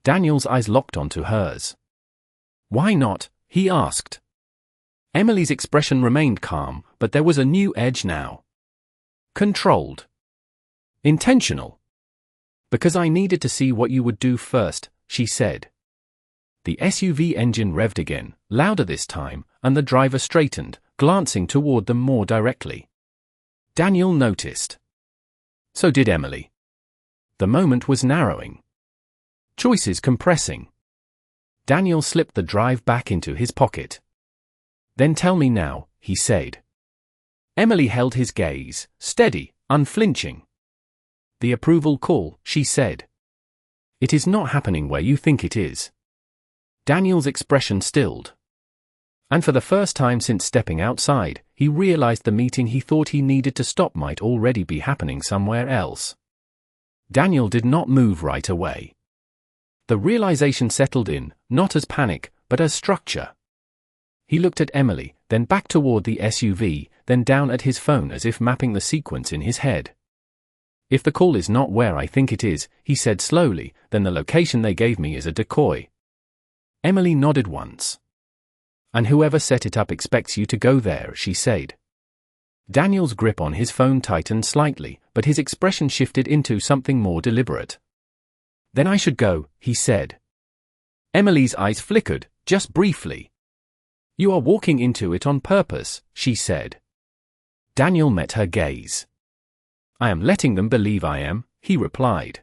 Daniel's eyes locked onto hers. Why not? He asked. Emily's expression remained calm, but there was a new edge now. Controlled. Intentional. Because I needed to see what you would do first, she said. The SUV engine revved again, louder this time, and the driver straightened, glancing toward them more directly. Daniel noticed. So did Emily. The moment was narrowing. Choices compressing. Daniel slipped the drive back into his pocket. Then tell me now, he said. Emily held his gaze, steady, unflinching. The approval call, she said. It is not happening where you think it is. Daniel's expression stilled. And for the first time since stepping outside, he realized the meeting he thought he needed to stop might already be happening somewhere else. Daniel did not move right away. The realization settled in, not as panic, but as structure. He looked at Emily, then back toward the SUV, then down at his phone as if mapping the sequence in his head. If the call is not where I think it is, he said slowly, then the location they gave me is a decoy. Emily nodded once. And whoever set it up expects you to go there, she said. Daniel's grip on his phone tightened slightly, but his expression shifted into something more deliberate. Then I should go, he said. Emily's eyes flickered, just briefly. You are walking into it on purpose, she said. Daniel met her gaze. I am letting them believe I am, he replied.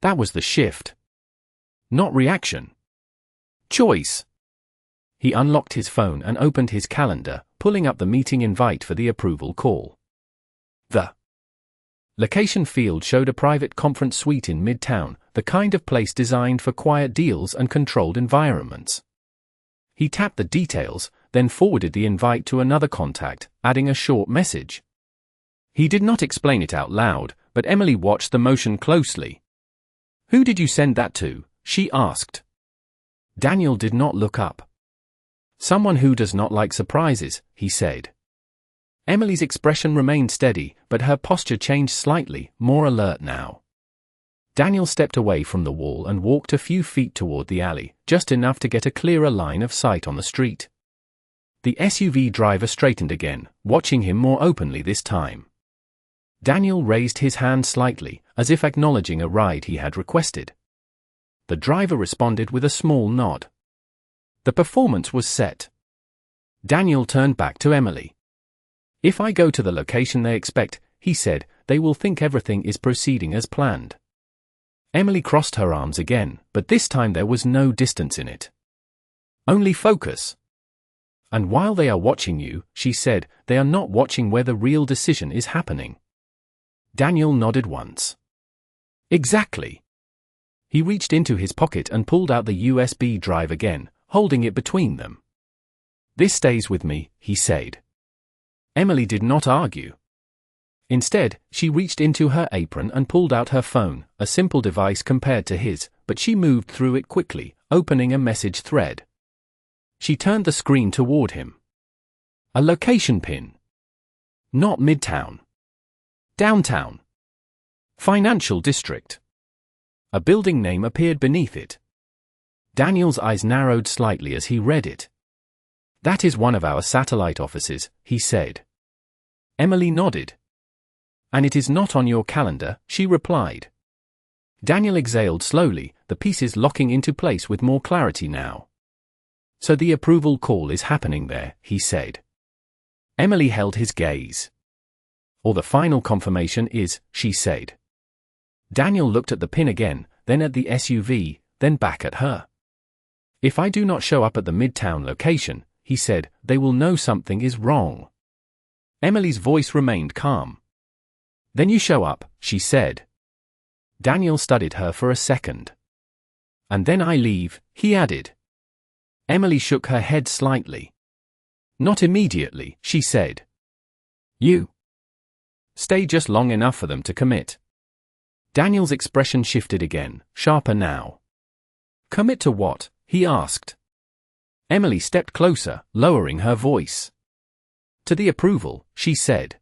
That was the shift. Not reaction. Choice. He unlocked his phone and opened his calendar, pulling up the meeting invite for the approval call. The location field showed a private conference suite in Midtown, the kind of place designed for quiet deals and controlled environments. He tapped the details, then forwarded the invite to another contact, adding a short message. He did not explain it out loud, but Emily watched the motion closely. Who did you send that to? She asked. Daniel did not look up. Someone who does not like surprises, he said. Emily's expression remained steady, but her posture changed slightly, more alert now. Daniel stepped away from the wall and walked a few feet toward the alley, just enough to get a clearer line of sight on the street. The SUV driver straightened again, watching him more openly this time. Daniel raised his hand slightly, as if acknowledging a ride he had requested. The driver responded with a small nod. The performance was set. Daniel turned back to Emily. If I go to the location they expect, he said, they will think everything is proceeding as planned. Emily crossed her arms again, but this time there was no distance in it. Only focus. And while they are watching you, she said, they are not watching where the real decision is happening. Daniel nodded once. Exactly. He reached into his pocket and pulled out the USB drive again, holding it between them. This stays with me, he said. Emily did not argue. Instead, she reached into her apron and pulled out her phone, a simple device compared to his, but she moved through it quickly, opening a message thread. She turned the screen toward him. A location pin. Not Midtown. Downtown. Financial district. A building name appeared beneath it. Daniel's eyes narrowed slightly as he read it. That is one of our satellite offices, he said. Emily nodded. And it is not on your calendar, she replied. Daniel exhaled slowly, the pieces locking into place with more clarity now. "So the approval call is happening there," he said. Emily held his gaze. "Or the final confirmation is," she said. Daniel looked at the pin again, then at the SUV, then back at her. "If I do not show up at the Midtown location," he said, "they will know something is wrong." Emily's voice remained calm. "Then you show up," she said. Daniel studied her for a second. "And then I leave," he added. Emily shook her head slightly. "Not immediately," she said. "You stay just long enough for them to commit." Daniel's expression shifted again, sharper now. "Commit to what?" he asked. Emily stepped closer, lowering her voice. "To the approval," she said.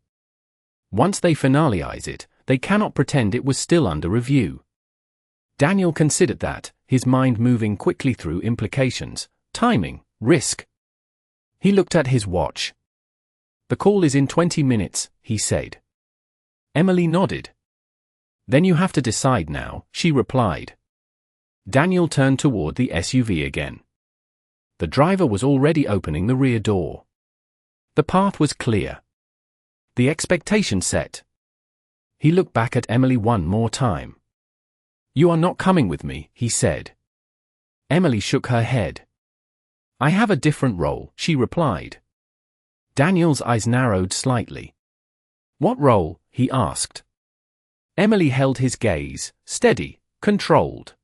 "Once they finalize it, they cannot pretend it was still under review." Daniel considered that, his mind moving quickly through implications, timing, risk. He looked at his watch. "The call is in 20 minutes, he said. Emily nodded. "Then you have to decide now," she replied. Daniel turned toward the SUV again. The driver was already opening the rear door. The path was clear. The expectation set. He looked back at Emily one more time. "You are not coming with me," he said. Emily shook her head. "I have a different role," she replied. Daniel's eyes narrowed slightly. "What role?" he asked. Emily held his gaze, steady, controlled.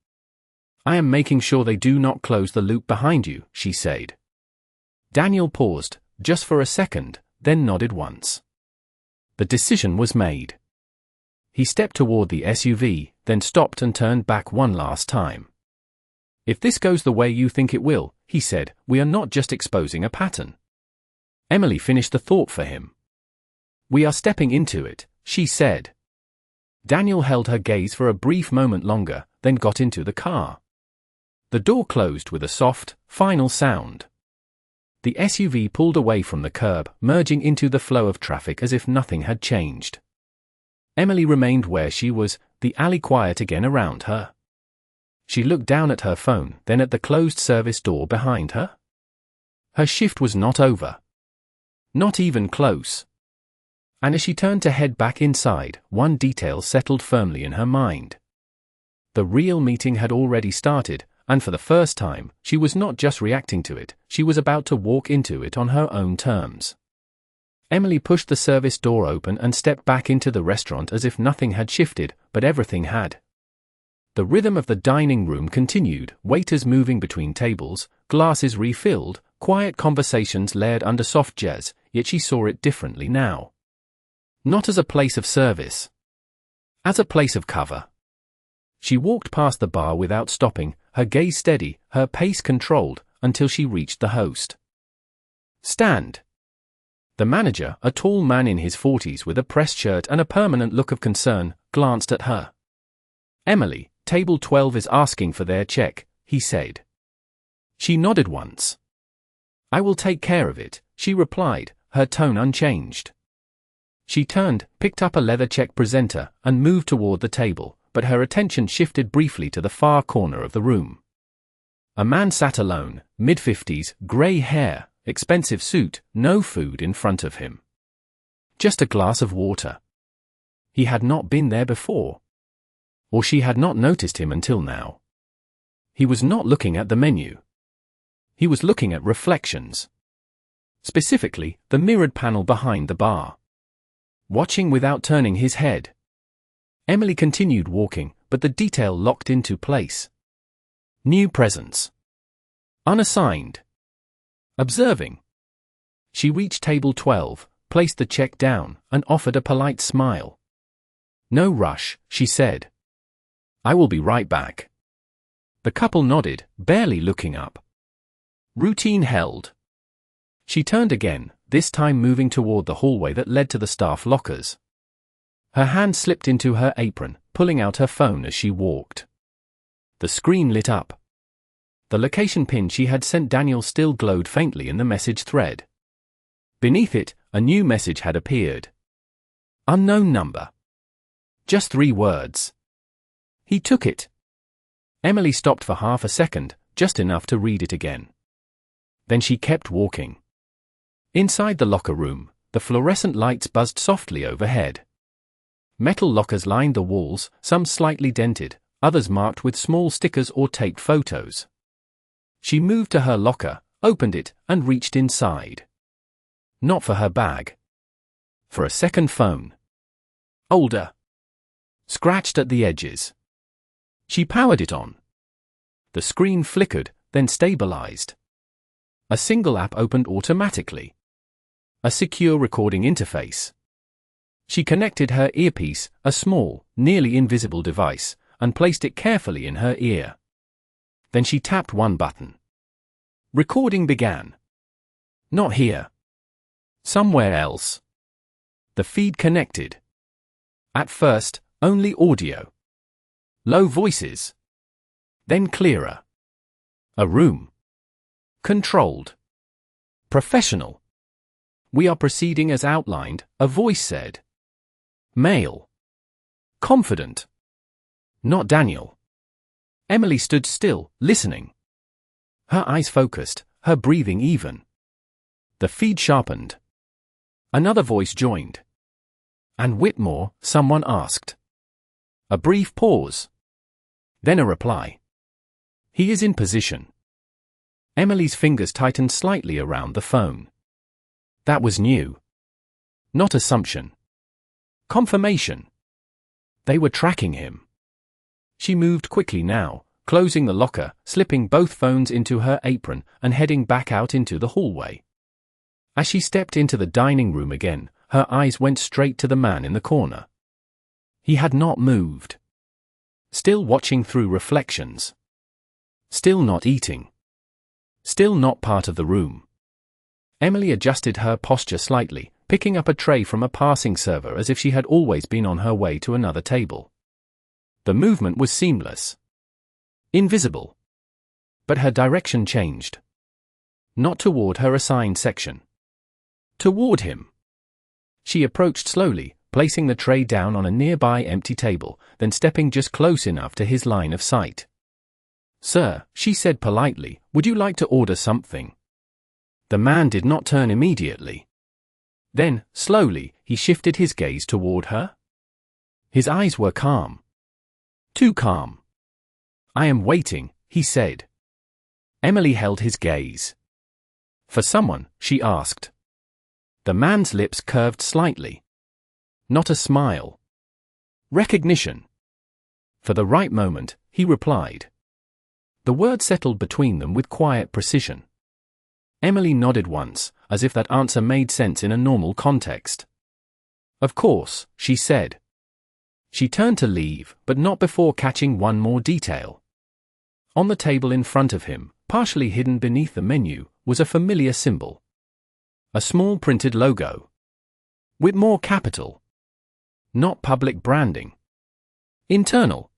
"I am making sure they do not close the loop behind you," she said. Daniel paused, just for a second, then nodded once. The decision was made. He stepped toward the SUV, then stopped and turned back one last time. "If this goes the way you think it will," he said, "we are not just exposing a pattern." Emily finished the thought for him. "We are stepping into it," she said. Daniel held her gaze for a brief moment longer, then got into the car. The door closed with a soft, final sound. The SUV pulled away from the curb, merging into the flow of traffic as if nothing had changed. Emily remained where she was, the alley quiet again around her. She looked down at her phone, then at the closed service door behind her. Her shift was not over. Not even close. And as she turned to head back inside, one detail settled firmly in her mind. The real meeting had already started, and for the first time, she was not just reacting to it, she was about to walk into it on her own terms. Emily pushed the service door open and stepped back into the restaurant as if nothing had shifted, but everything had. The rhythm of the dining room continued, waiters moving between tables, glasses refilled, quiet conversations layered under soft jazz, yet she saw it differently now. Not as a place of service. As a place of cover. She walked past the bar without stopping, her gaze steady, her pace controlled, until she reached the host. "Stand." The manager, a tall man in his 40s with a pressed shirt and a permanent look of concern, glanced at her. "Emily, table 12 is asking for their check," he said. She nodded once. "I will take care of it," she replied, her tone unchanged. She turned, picked up a leather check presenter, and moved toward the table, but her attention shifted briefly to the far corner of the room. A man sat alone, mid-50s, grey hair, expensive suit, no food in front of him. Just a glass of water. He had not been there before. Or she had not noticed him until now. He was not looking at the menu. He was looking at reflections. Specifically, the mirrored panel behind the bar. Watching without turning his head. Emily continued walking, but the detail locked into place. New presence. Unassigned. Observing. She reached table 12, placed the check down, and offered a polite smile. "No rush," she said. "I will be right back." The couple nodded, barely looking up. Routine held. She turned again, this time moving toward the hallway that led to the staff lockers. Her hand slipped into her apron, pulling out her phone as she walked. The screen lit up. The location pin she had sent Daniel still glowed faintly in the message thread. Beneath it, a new message had appeared. Unknown number. Just 3 words. He took it. Emily stopped for half a second, just enough to read it again. Then she kept walking. Inside the locker room, the fluorescent lights buzzed softly overhead. Metal lockers lined the walls, some slightly dented, others marked with small stickers or taped photos. She moved to her locker, opened it, and reached inside. Not for her bag. For a second phone. Older. Scratched at the edges. She powered it on. The screen flickered, then stabilized. A single app opened automatically. A secure recording interface. She connected her earpiece, a small, nearly invisible device, and placed it carefully in her ear. Then she tapped one button. Recording began. Not here. Somewhere else. The feed connected. At first, only audio. Low voices. Then clearer. A room. Controlled. Professional. We are proceeding as outlined, a voice said. Male. Confident. Not Daniel. Emily stood still, listening. Her eyes focused, her breathing even. The feed sharpened. Another voice joined. And Whitmore, someone asked. A brief pause. Then a reply. He is in position. Emily's fingers tightened slightly around the phone. That was new. Not assumption. Confirmation. They were tracking him. She moved quickly now, closing the locker, slipping both phones into her apron, and heading back out into the hallway. As she stepped into the dining room again, her eyes went straight to the man in the corner. He had not moved. Still watching through reflections. Still not eating. Still not part of the room. Emily adjusted her posture slightly, picking up a tray from a passing server as if she had always been on her way to another table. The movement was seamless. Invisible. But her direction changed. Not toward her assigned section. Toward him. She approached slowly, placing the tray down on a nearby empty table, then stepping just close enough to his line of sight. Sir, she said politely, would you like to order something? The man did not turn immediately. Then, slowly, he shifted his gaze toward her. His eyes were calm. Too calm. I am waiting, he said. Emily held his gaze. For someone, she asked. The man's lips curved slightly. Not a smile. Recognition. For the right moment, he replied. The word settled between them with quiet precision. Emily nodded once, as if that answer made sense in a normal context. Of course, she said. She turned to leave, but not before catching one more detail. On the table in front of him, partially hidden beneath the menu, was a familiar symbol. A small printed logo. Whitmore Capital. Not public branding. Internal.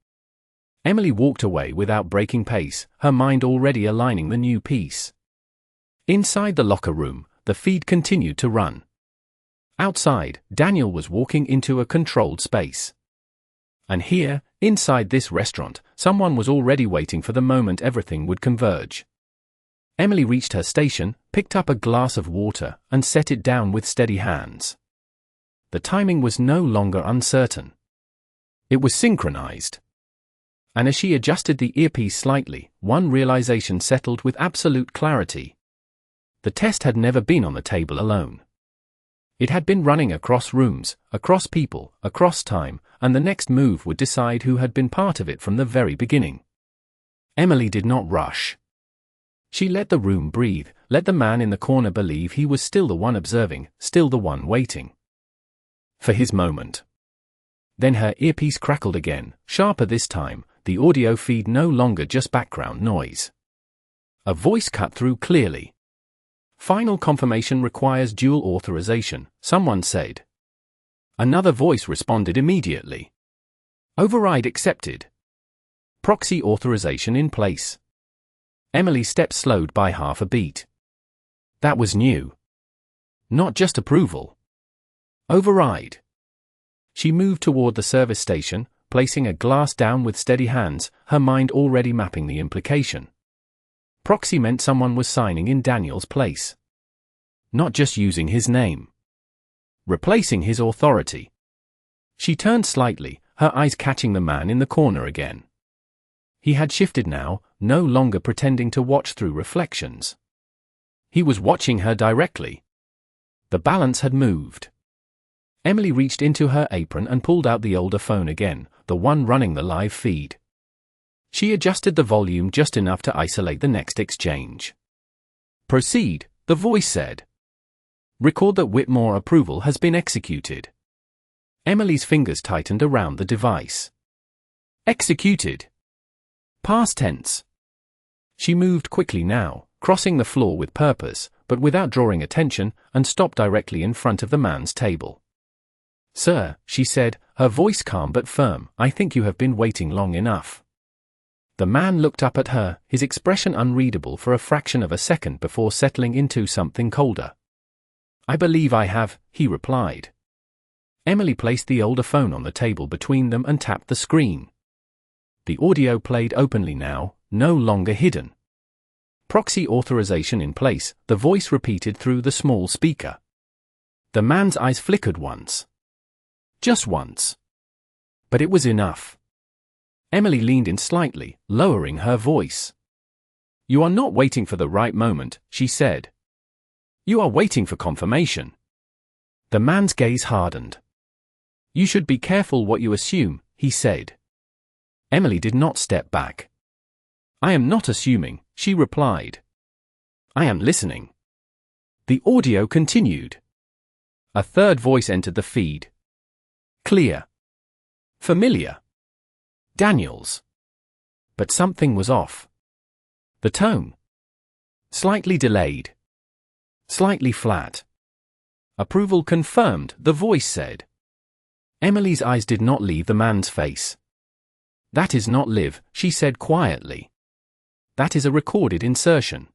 Emily walked away without breaking pace, her mind already aligning the new piece. Inside the locker room, the feed continued to run. Outside, Daniel was walking into a controlled space. And here, inside this restaurant, someone was already waiting for the moment everything would converge. Emily reached her station, picked up a glass of water, and set it down with steady hands. The timing was no longer uncertain. It was synchronized. And as she adjusted the earpiece slightly, one realization settled with absolute clarity. The test had never been on the table alone. It had been running across rooms, across people, across time, and the next move would decide who had been part of it from the very beginning. Emily did not rush. She let the room breathe, let the man in the corner believe he was still the one observing, still the one waiting. For his moment. Then her earpiece crackled again, sharper this time, the audio feed no longer just background noise. A voice cut through clearly. Final confirmation requires dual authorization, someone said. Another voice responded immediately. Override accepted. Proxy authorization in place. Emily's steps slowed by half a beat. That was new. Not just approval. Override. She moved toward the service station, placing a glass down with steady hands, her mind already mapping the implication. Proxy meant someone was signing in Daniel's place. Not just using his name. Replacing his authority. She turned slightly, her eyes catching the man in the corner again. He had shifted now, no longer pretending to watch through reflections. He was watching her directly. The balance had moved. Emily reached into her apron and pulled out the older phone again, the one running the live feed. She adjusted the volume just enough to isolate the next exchange. "Proceed," the voice said. "Record that Whitmore approval has been executed." Emily's fingers tightened around the device. Executed. Past tense. She moved quickly now, crossing the floor with purpose, but without drawing attention, and stopped directly in front of the man's table. "Sir," she said, her voice calm but firm, "I think you have been waiting long enough." The man looked up at her, his expression unreadable for a fraction of a second before settling into something colder. "I believe I have," he replied. Emily placed the older phone on the table between them and tapped the screen. The audio played openly now, no longer hidden. Proxy authorization in place, the voice repeated through the small speaker. The man's eyes flickered once. Just once. But it was enough. Emily leaned in slightly, lowering her voice. "You are not waiting for the right moment," she said. "You are waiting for confirmation." The man's gaze hardened. "You should be careful what you assume," he said. Emily did not step back. "I am not assuming," she replied. "I am listening." The audio continued. A third voice entered the feed. Clear. Familiar. Daniel's. But something was off. The tone. Slightly delayed. Slightly flat. "Approval confirmed," the voice said. Emily's eyes did not leave the man's face. "That is not live," she said quietly. "That is a recorded insertion."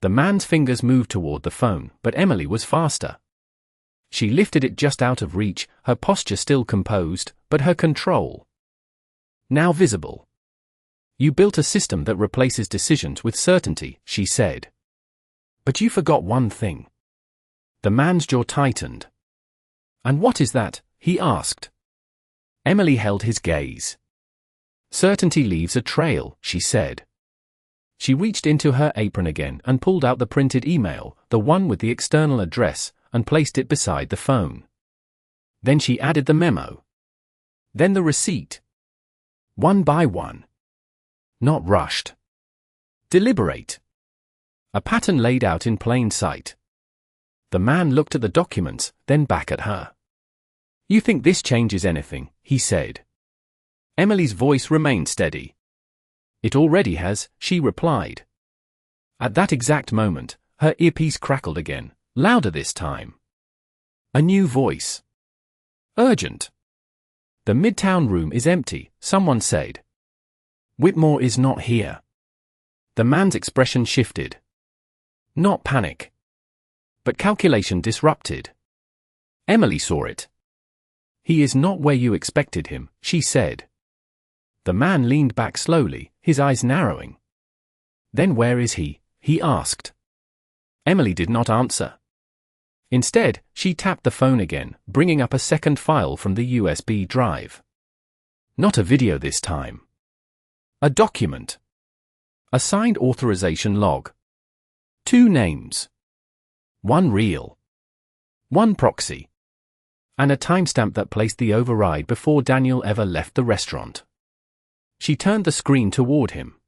The man's fingers moved toward the phone, but Emily was faster. She lifted it just out of reach, her posture still composed, but her control now visible. "You built a system that replaces decisions with certainty," she said. "But you forgot one thing." The man's jaw tightened. "And what is that?" he asked. Emily held his gaze. "Certainty leaves a trail," she said. She reached into her apron again and pulled out the printed email, the one with the external address, and placed it beside the phone. Then she added the memo. Then the receipt. One by one. Not rushed. Deliberate. A pattern laid out in plain sight. The man looked at the documents, then back at her. "You think this changes anything?" he said. Emily's voice remained steady. "It already has," she replied. At that exact moment, her earpiece crackled again, louder this time. A new voice. "Urgent. The Midtown room is empty," someone said. "Whitmore is not here." The man's expression shifted. Not panic. But calculation disrupted. Emily saw it. "He is not where you expected him," she said. The man leaned back slowly, his eyes narrowing. "Then where is he?" he asked. Emily did not answer. Instead, she tapped the phone again, bringing up a second file from the USB drive. Not a video this time. A document. A signed authorization log. 2 names. 1 real. 1 proxy. And a timestamp that placed the override before Daniel ever left the restaurant. She turned the screen toward him.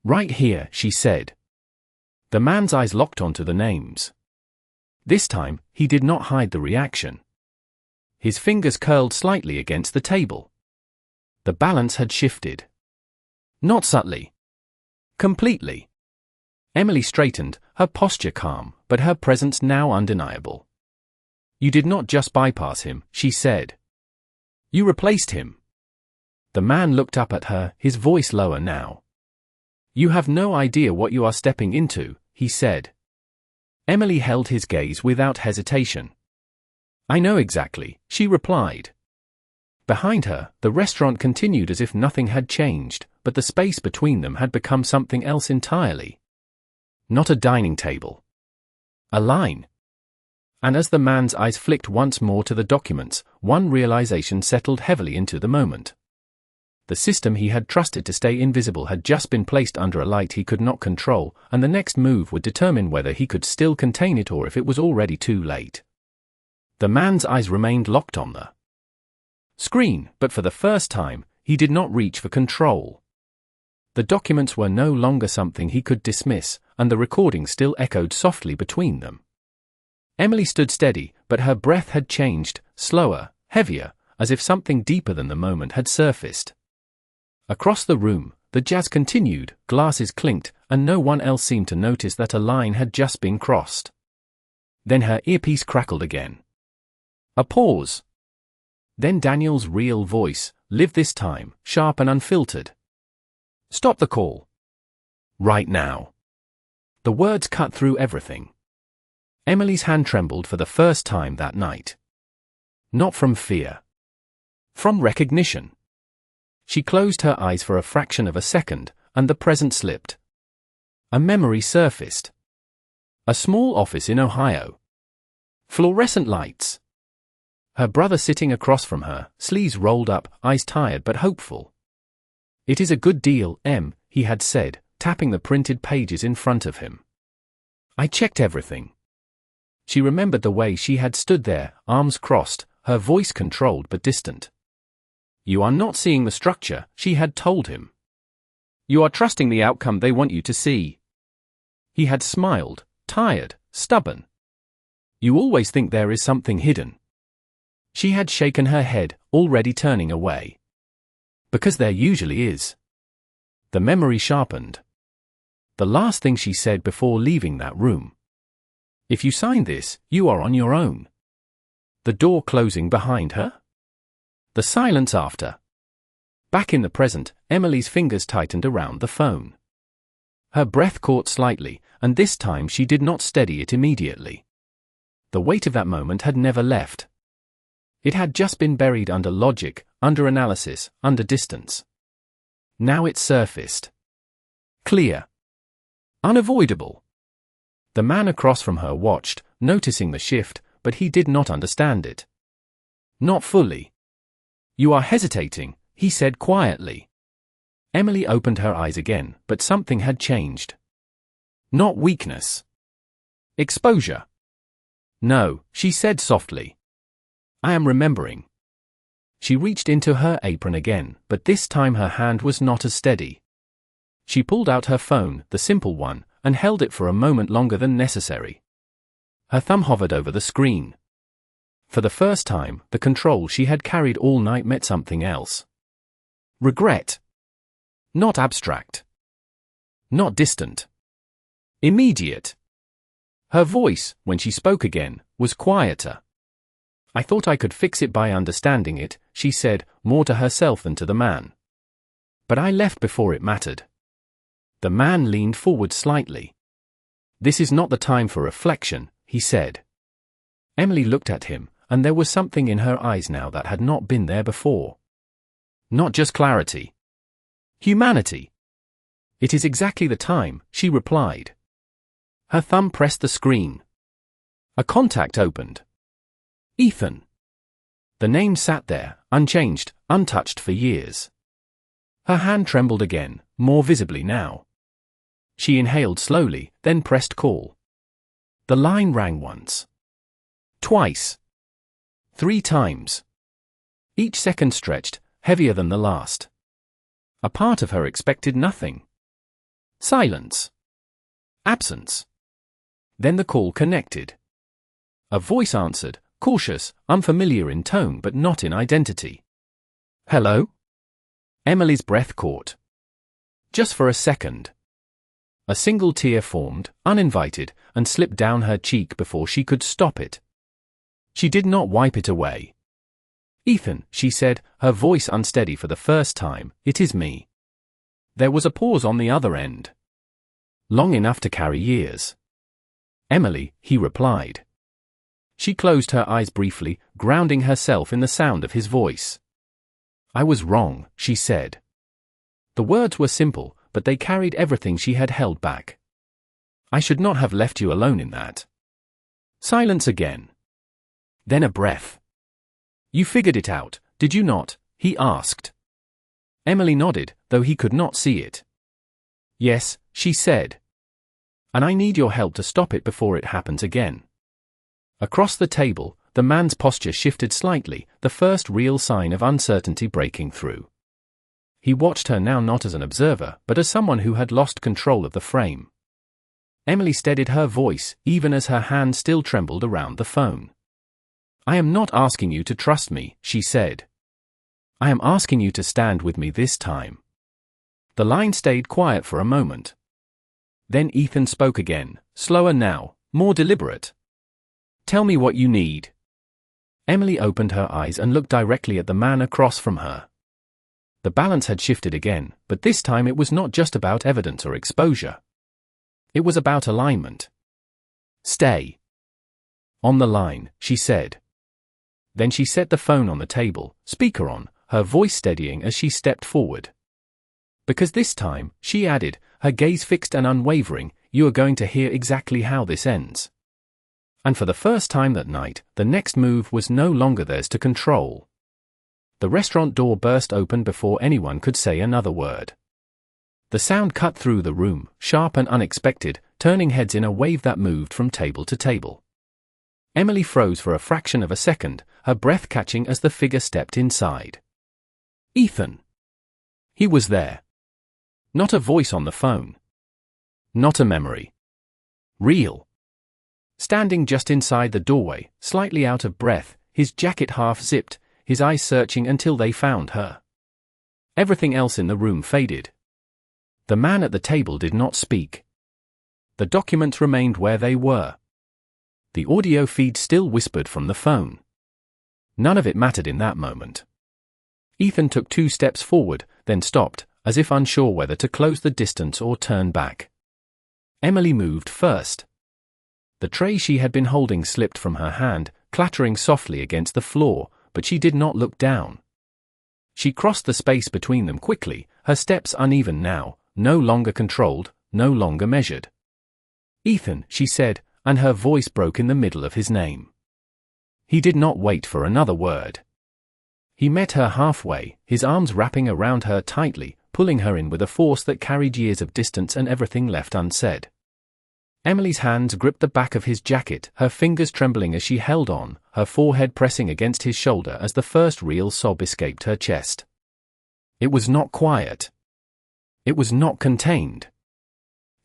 "Right here," she said. The man's eyes locked onto the names. This time, he did not hide the reaction. His fingers curled slightly against the table. The balance had shifted. Not subtly. Completely. Emily straightened, her posture calm, but her presence now undeniable. "You did not just bypass him," she said. "You replaced him." The man looked up at her, his voice lower now. "You have no idea what you are stepping into," he said. Emily held his gaze without hesitation. "I know exactly," she replied. Behind her, the restaurant continued as if nothing had changed, but the space between them had become something else entirely. Not a dining table. A line. And as the man's eyes flicked once more to the documents, one realization settled heavily into the moment. The system he had trusted to stay invisible had just been placed under a light he could not control, and the next move would determine whether he could still contain it or if it was already too late. The man's eyes remained locked on the screen, but for the first time, he did not reach for control. The documents were no longer something he could dismiss, and the recording still echoed softly between them. Emily stood steady, but her breath had changed, slower, heavier, as if something deeper than the moment had surfaced. Across the room, the jazz continued, glasses clinked, and no one else seemed to notice that a line had just been crossed. Then her earpiece crackled again. A pause. Then Daniel's real voice, live this time, sharp and unfiltered. Stop the call. Right now. The words cut through everything. Emily's hand trembled for the first time that night. Not from fear. From recognition. She closed her eyes for a fraction of a second, and the present slipped. A memory surfaced. A small office in Ohio. Fluorescent lights. Her brother sitting across from her, sleeves rolled up, eyes tired but hopeful. It is a good deal, Em, he had said, tapping the printed pages in front of him. I checked everything. She remembered the way she had stood there, arms crossed, her voice controlled but distant. You are not seeing the structure, she had told him. You are trusting the outcome they want you to see. He had smiled, tired, stubborn. You always think there is something hidden. She had shaken her head, already turning away. Because there usually is. The memory sharpened. The last thing she said before leaving that room. If you sign this, you are on your own. The door closing behind her? The silence after. Back in the present, Emily's fingers tightened around the phone. Her breath caught slightly, and this time she did not steady it immediately. The weight of that moment had never left. It had just been buried under logic, under analysis, under distance. Now it surfaced. Clear. Unavoidable. The man across from her watched, noticing the shift, but he did not understand it. Not fully. You are hesitating, he said quietly. Emily opened her eyes again, but something had changed. Not weakness. Exposure. No, she said softly. I am remembering. She reached into her apron again, but this time her hand was not as steady. She pulled out her phone, the simple one, and held it for a moment longer than necessary. Her thumb hovered over the screen. For the first time, the control she had carried all night met something else. Regret. Not abstract. Not distant. Immediate. Her voice, when she spoke again, was quieter. I thought I could fix it by understanding it, she said, more to herself than to the man. But I left before it mattered. The man leaned forward slightly. This is not the time for reflection, he said. Emily looked at him, and there was something in her eyes now that had not been there before. Not just clarity. Humanity. It is exactly the time, she replied. Her thumb pressed the screen. A contact opened. Ethan. The name sat there, unchanged, untouched for years. Her hand trembled again, more visibly now. She inhaled slowly, then pressed call. The line rang once. Twice. 3 times. Each second stretched, heavier than the last. A part of her expected nothing. Silence. Absence. Then the call connected. A voice answered, cautious, unfamiliar in tone but not in identity. Hello? Emily's breath caught. Just for a second. A single tear formed, uninvited, and slipped down her cheek before she could stop it. She did not wipe it away. Ethan, she said, her voice unsteady for the first time, it is me. There was a pause on the other end. Long enough to carry years. Emily, he replied. She closed her eyes briefly, grounding herself in the sound of his voice. "I was wrong," she said. The words were simple, but they carried everything she had held back. "I should not have left you alone in that." Silence again. Then a breath. "You figured it out, did you not?" he asked. Emily nodded, though he could not see it. "Yes," she said. "And I need your help to stop it before it happens again." Across the table, the man's posture shifted slightly, the first real sign of uncertainty breaking through. He watched her now not as an observer, but as someone who had lost control of the frame. Emily steadied her voice, even as her hand still trembled around the phone. "I am not asking you to trust me," she said. "I am asking you to stand with me this time." The line stayed quiet for a moment. Then Ethan spoke again, slower now, more deliberate. "Tell me what you need." Emily opened her eyes and looked directly at the man across from her. The balance had shifted again, but this time it was not just about evidence or exposure. It was about alignment. "Stay on the line," she said. Then she set the phone on the table, speaker on, her voice steadying as she stepped forward. "Because this time," she added, her gaze fixed and unwavering, "you are going to hear exactly how this ends." And for the first time that night, the next move was no longer theirs to control. The restaurant door burst open before anyone could say another word. The sound cut through the room, sharp and unexpected, turning heads in a wave that moved from table to table. Emily froze for a fraction of a second, her breath catching as the figure stepped inside. Ethan. He was there. Not a voice on the phone. Not a memory. Real. Standing just inside the doorway, slightly out of breath, his jacket half zipped, his eyes searching until they found her. Everything else in the room faded. The man at the table did not speak. The documents remained where they were. The audio feed still whispered from the phone. None of it mattered in that moment. Ethan took 2 steps forward, then stopped, as if unsure whether to close the distance or turn back. Emily moved first. The tray she had been holding slipped from her hand, clattering softly against the floor, but she did not look down. She crossed the space between them quickly, her steps uneven now, no longer controlled, no longer measured. "Ethan," she said, and her voice broke in the middle of his name. He did not wait for another word. He met her halfway, his arms wrapping around her tightly, pulling her in with a force that carried years of distance and everything left unsaid. Emily's hands gripped the back of his jacket, her fingers trembling as she held on, her forehead pressing against his shoulder as the first real sob escaped her chest. It was not quiet. It was not contained.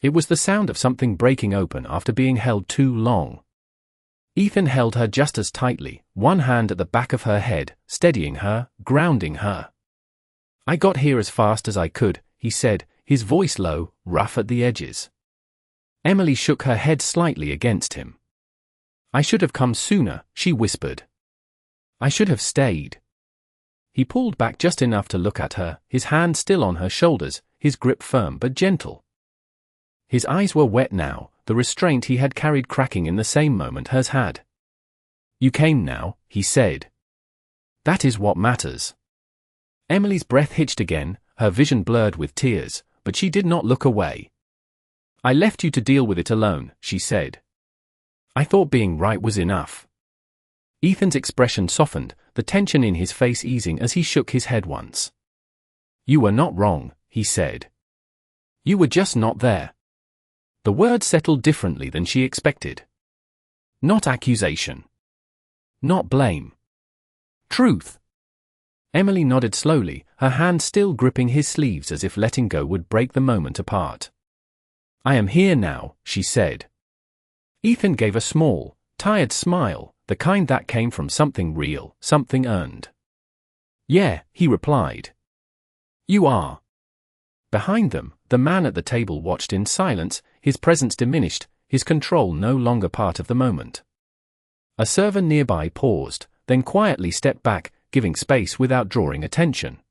It was the sound of something breaking open after being held too long. Ethan held her just as tightly, one hand at the back of her head, steadying her, grounding her. "I got here as fast as I could," he said, his voice low, rough at the edges. Emily shook her head slightly against him. "I should have come sooner," she whispered. "I should have stayed." He pulled back just enough to look at her, his hand still on her shoulders, his grip firm but gentle. His eyes were wet now, the restraint he had carried cracking in the same moment hers had. "You came now," he said. "That is what matters." Emily's breath hitched again, her vision blurred with tears, but she did not look away. "I left you to deal with it alone," she said. "I thought being right was enough." Ethan's expression softened, the tension in his face easing as he shook his head once. "You were not wrong," he said. "You were just not there." The words settled differently than she expected. Not accusation. Not blame. Truth. Emily nodded slowly, her hand still gripping his sleeves as if letting go would break the moment apart. "I am here now," she said. Ethan gave a small, tired smile, the kind that came from something real, something earned. "Yeah," he replied. "You are." Behind them, the man at the table watched in silence, his presence diminished, his control no longer part of the moment. A server nearby paused, then quietly stepped back, giving space without drawing attention.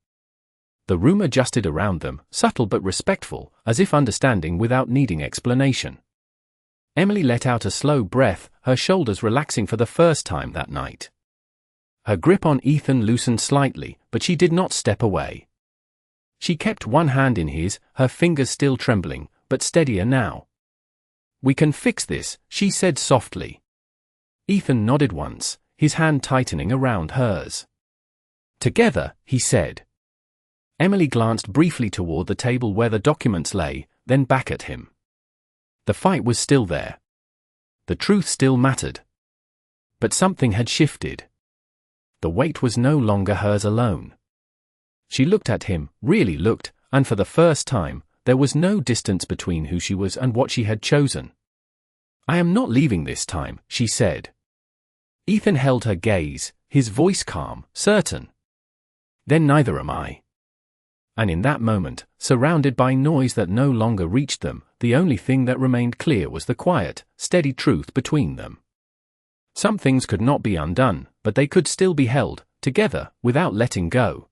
The room adjusted around them, subtle but respectful, as if understanding without needing explanation. Emily let out a slow breath, her shoulders relaxing for the first time that night. Her grip on Ethan loosened slightly, but she did not step away. She kept one hand in his, her fingers still trembling, but steadier now. "We can fix this," she said softly. Ethan nodded once, his hand tightening around hers. "Together," he said. Emily glanced briefly toward the table where the documents lay, then back at him. The fight was still there. The truth still mattered. But something had shifted. The weight was no longer hers alone. She looked at him, really looked, and for the first time, there was no distance between who she was and what she had chosen. "I am not leaving this time," she said. Ethan held her gaze, his voice calm, certain. "Then neither am I." And in that moment, surrounded by noise that no longer reached them, the only thing that remained clear was the quiet, steady truth between them. Some things could not be undone, but they could still be held, together, without letting go.